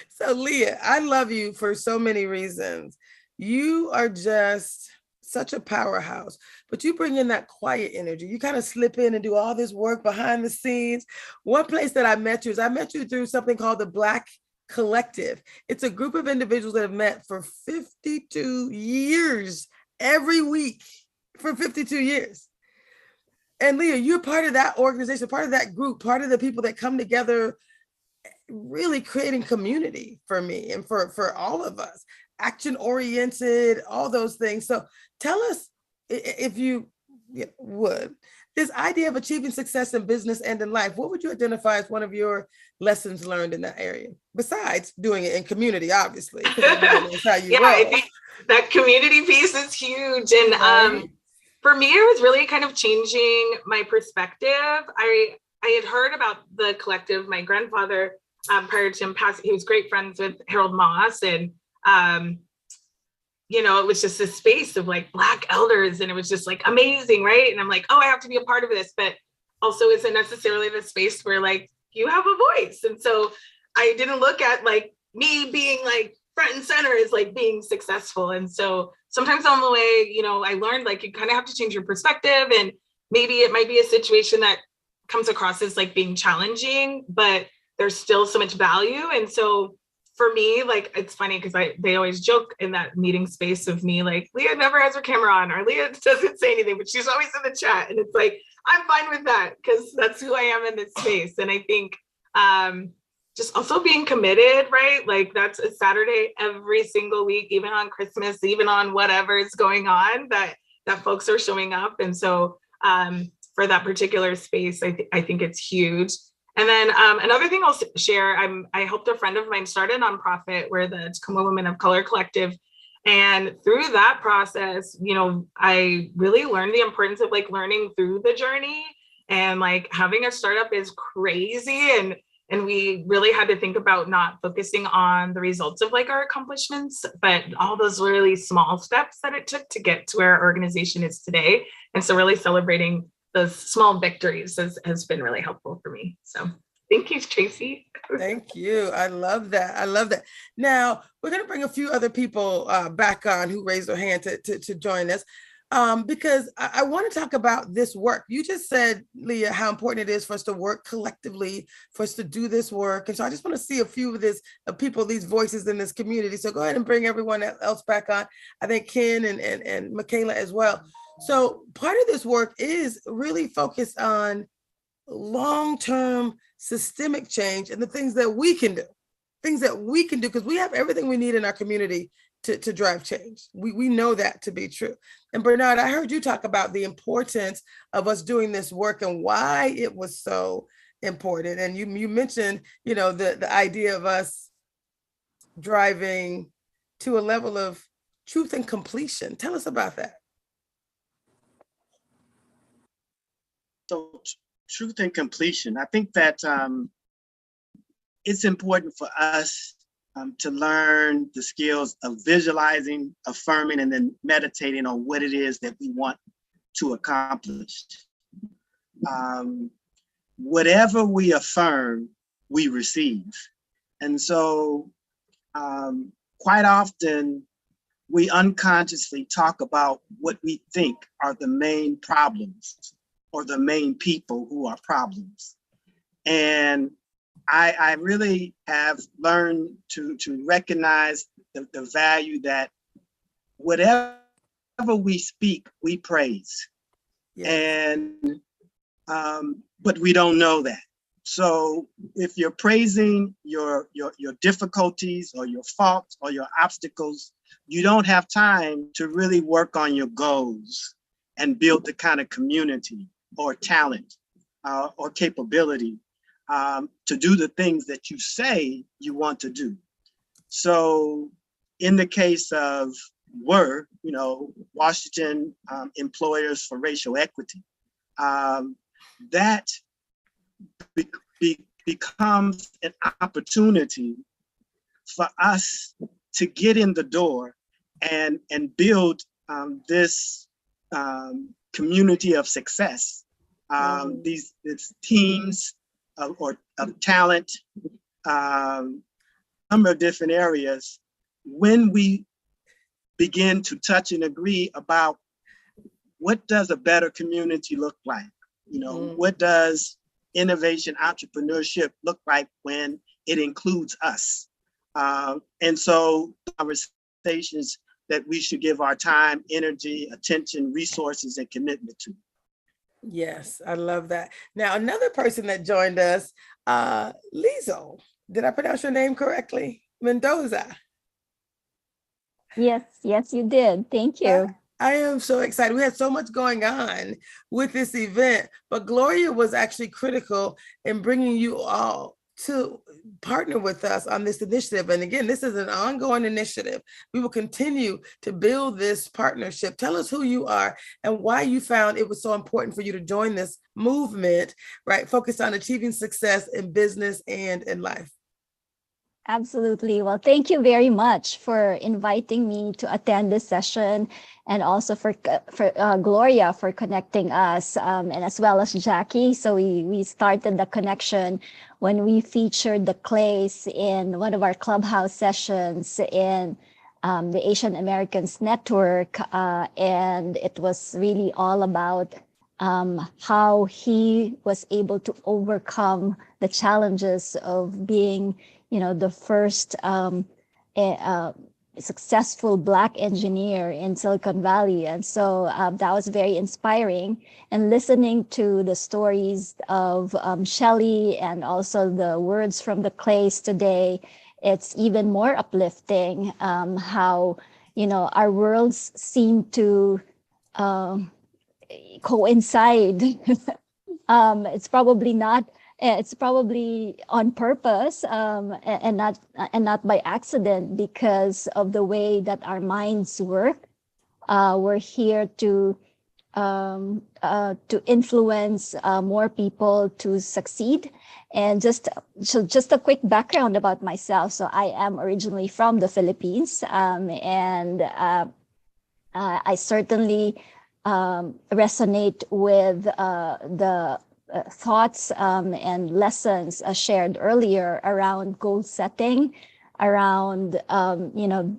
So Leah, I love you for so many reasons. You are just such a powerhouse, but you bring in that quiet energy. You kind of slip in and do all this work behind the scenes. One place that I met you through something called the Black Collective. It's a group of individuals that have met for 52 years, every week for 52 years. And Leah, you're part of that organization, part of that group, part of the people that come together, really creating community for me and for all of us, action-oriented, all those things. So tell us, if you would, this idea of achieving success in business and in life, what would you identify as one of your lessons learned in that area, besides doing it in community, obviously? I think that community piece is huge. And for me, it was really kind of changing my perspective. I had heard about the collective. My grandfather, prior to him passing, he was great friends with Harold Moss, and it was just this space of like Black elders, and it was just like amazing, right? And I'm like, oh, I have to be a part of this, but also isn't necessarily the space where like you have a voice. And so I didn't look at like me being like front and center is like being successful. And so sometimes on the way, you know, I learned like you kind of have to change your perspective, and maybe it might be a situation that comes across as like being challenging, but there's still so much value. And so for me, like, it's funny because they always joke in that meeting space of me, like, Leah never has her camera on, or Leah doesn't say anything, but she's always in the chat. And it's like, I'm fine with that because that's who I am in this space. And I think just also being committed, right? Like, that's a Saturday every single week, even on Christmas, even on whatever is going on, that folks are showing up. And so for that particular space, I think it's huge. And then another thing I'll share, I helped a friend of mine start a nonprofit, where the Tacoma Women of Color Collective. And through that process, you know, I really learned the importance of like learning through the journey, and like having a startup is crazy. And we really had to think about not focusing on the results of like our accomplishments, but all those really small steps that it took to get to where our organization is today. And so really celebrating those small victories has been really helpful for me. So thank you, Tracy. Thank you. I love that. I love that. Now we're going to bring a few other people back on who raised their hand to join us because I want to talk about this work. You just said, Leah, how important it is for us to work collectively, for us to do this work. And so I just want to see a few of people, these voices in this community. So go ahead and bring everyone else back on. I think Ken and Michaela as well. So part of this work is really focused on long-term systemic change and the things that we can do, because we have everything we need in our community to drive change. We know that to be true. And Bernard, I heard you talk about the importance of us doing this work and why it was so important. And you mentioned, you know, the idea of us driving to a level of truth and completion. Tell us about that. So truth and completion, I think that it's important for us to learn the skills of visualizing, affirming, and then meditating on what it is that we want to accomplish. Whatever we affirm, we receive. And so quite often, we unconsciously talk about what we think are the main problems or the main people who are problems. And I really have learned to recognize the value that whatever we speak, we praise. Yes. And but we don't know that. So if you're praising your difficulties or your faults or your obstacles, you don't have time to really work on your goals and build the kind of community or talent or capability to do the things that you say you want to do. So in the case of Washington Employers for Racial Equity, that becomes an opportunity for us to get in the door and build this community of success. These teams of talent, number of different areas. When we begin to touch and agree about what does a better community look like, what does innovation, entrepreneurship look like when it includes us? And so conversations that we should give our time, energy, attention, resources, and commitment to. Yes, I love that. Now, another person that joined us, Lizo, did I pronounce your name correctly? Mendoza. Yes, you did. Thank you. I am so excited. We had so much going on with this event, but Gloria was actually critical in bringing you all to partner with us on this initiative. And again, this is an ongoing initiative. We will continue to build this partnership. Tell us who you are and why you found it was so important for you to join this movement, right? Focused on achieving success in business and in life. Absolutely. Well, thank you very much for inviting me to attend this session, and also for Gloria for connecting us, and as well as Jackie. So we started the connection when we featured the Clays in one of our clubhouse sessions in the Asian Americans Network, and it was really all about how he was able to overcome the challenges of being, the first successful Black engineer in Silicon Valley. And so that was very inspiring. And listening to the stories of Shellye and also the words from the Clays today, it's even more uplifting how, our worlds seem to coincide. It's probably on purpose, and not by accident, because of the way that our minds work. We're here to influence more people to succeed. And just a quick background about myself. So I am originally from the Philippines, and I certainly resonate with the thoughts and lessons shared earlier around goal setting, around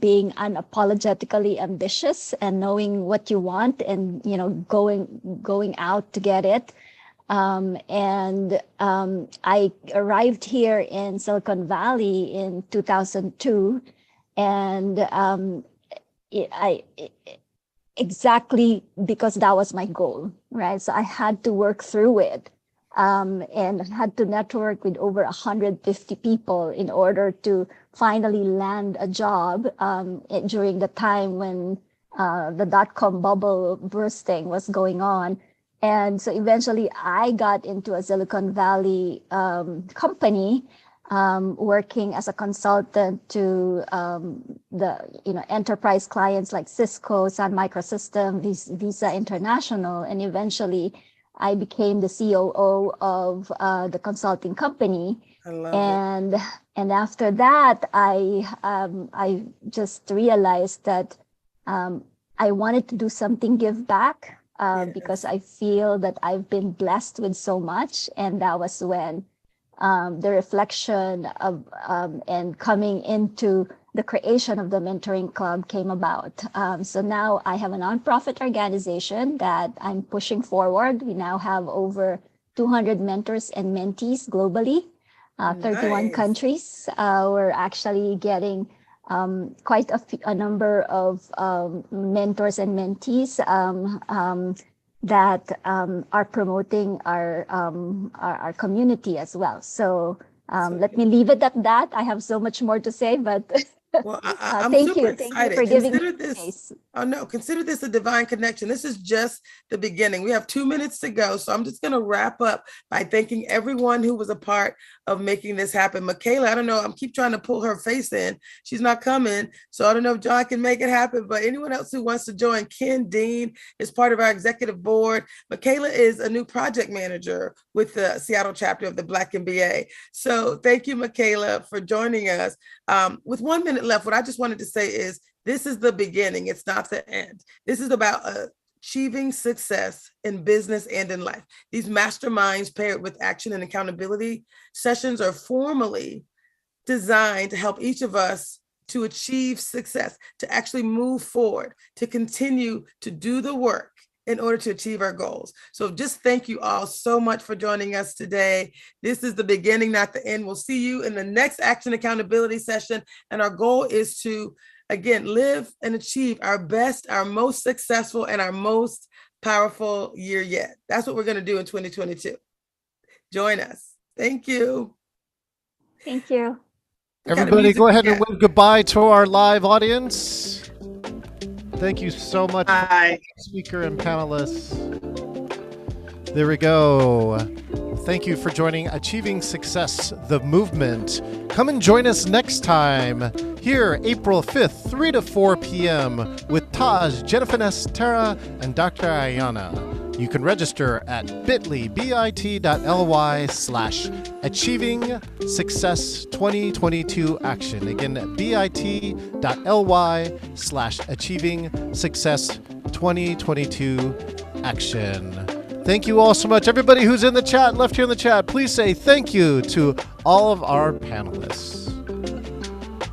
being unapologetically ambitious and knowing what you want, and going out to get it. I arrived here in Silicon Valley in 2002, and exactly because that was my goal, right? So I had to work through it, and had to network with over 150 people in order to finally land a job during the time when the dot-com bubble bursting was going on. And so eventually I got into a Silicon Valley company, working as a consultant to the enterprise clients like Cisco, Sun Microsystems, Visa International, and eventually I became the COO of the consulting company. I love it. And after that, I just realized that I wanted to do something give back, because I feel that I've been blessed with so much, and that was when the reflection of and coming into the creation of the Mentoring Club came about. So now I have a nonprofit organization that I'm pushing forward. We now have over 200 mentors and mentees globally, 31 countries. We're actually getting quite a number of mentors and mentees that are promoting our community as well. So let me leave it at that. I have so much more to say, but well, I'm thank super you. excited. Thank you for giving Consider me this. space. Oh no, consider this a divine connection. This is just the beginning. We have 2 minutes to go. So I'm just going to wrap up by thanking everyone who was a part of making this happen. Michaela, I don't know. I'm keep trying to pull her face in. She's not coming. So I don't know if John can make it happen, but anyone else who wants to join, Ken Dean is part of our executive board. Michaela is a new project manager with the Seattle chapter of the Black MBA. So thank you, Michaela, for joining us. With 1 minute left, what I just wanted to say is this is the beginning. It's not the end. This is about achieving success in business and in life. These masterminds paired with action and accountability sessions are formally designed to help each of us to achieve success, to actually move forward, to continue to do the work in order to achieve our goals. So just thank you all so much for joining us today. This is the beginning, not the end. We'll see you in the next action accountability session. And our goal is to, again, live and achieve our best, our most successful, and our most powerful year yet. That's what we're going to do in 2022. Join us. Thank you. Thank you. Everybody go ahead and wave goodbye to our live audience. Thank you so much, speaker and panelists. There we go. Thank you for joining Achieving Success, the Movement. Come and join us next time here, April 5th, 3 to 4 p.m. with Taj, Jennifer Nestera, and Dr. Ayana. You can register at bit.ly Success 2022 action. Again, bit.ly Success 2022 action. Thank you all so much. Everybody who's in the chat, left here in the chat, please say thank you to all of our panelists.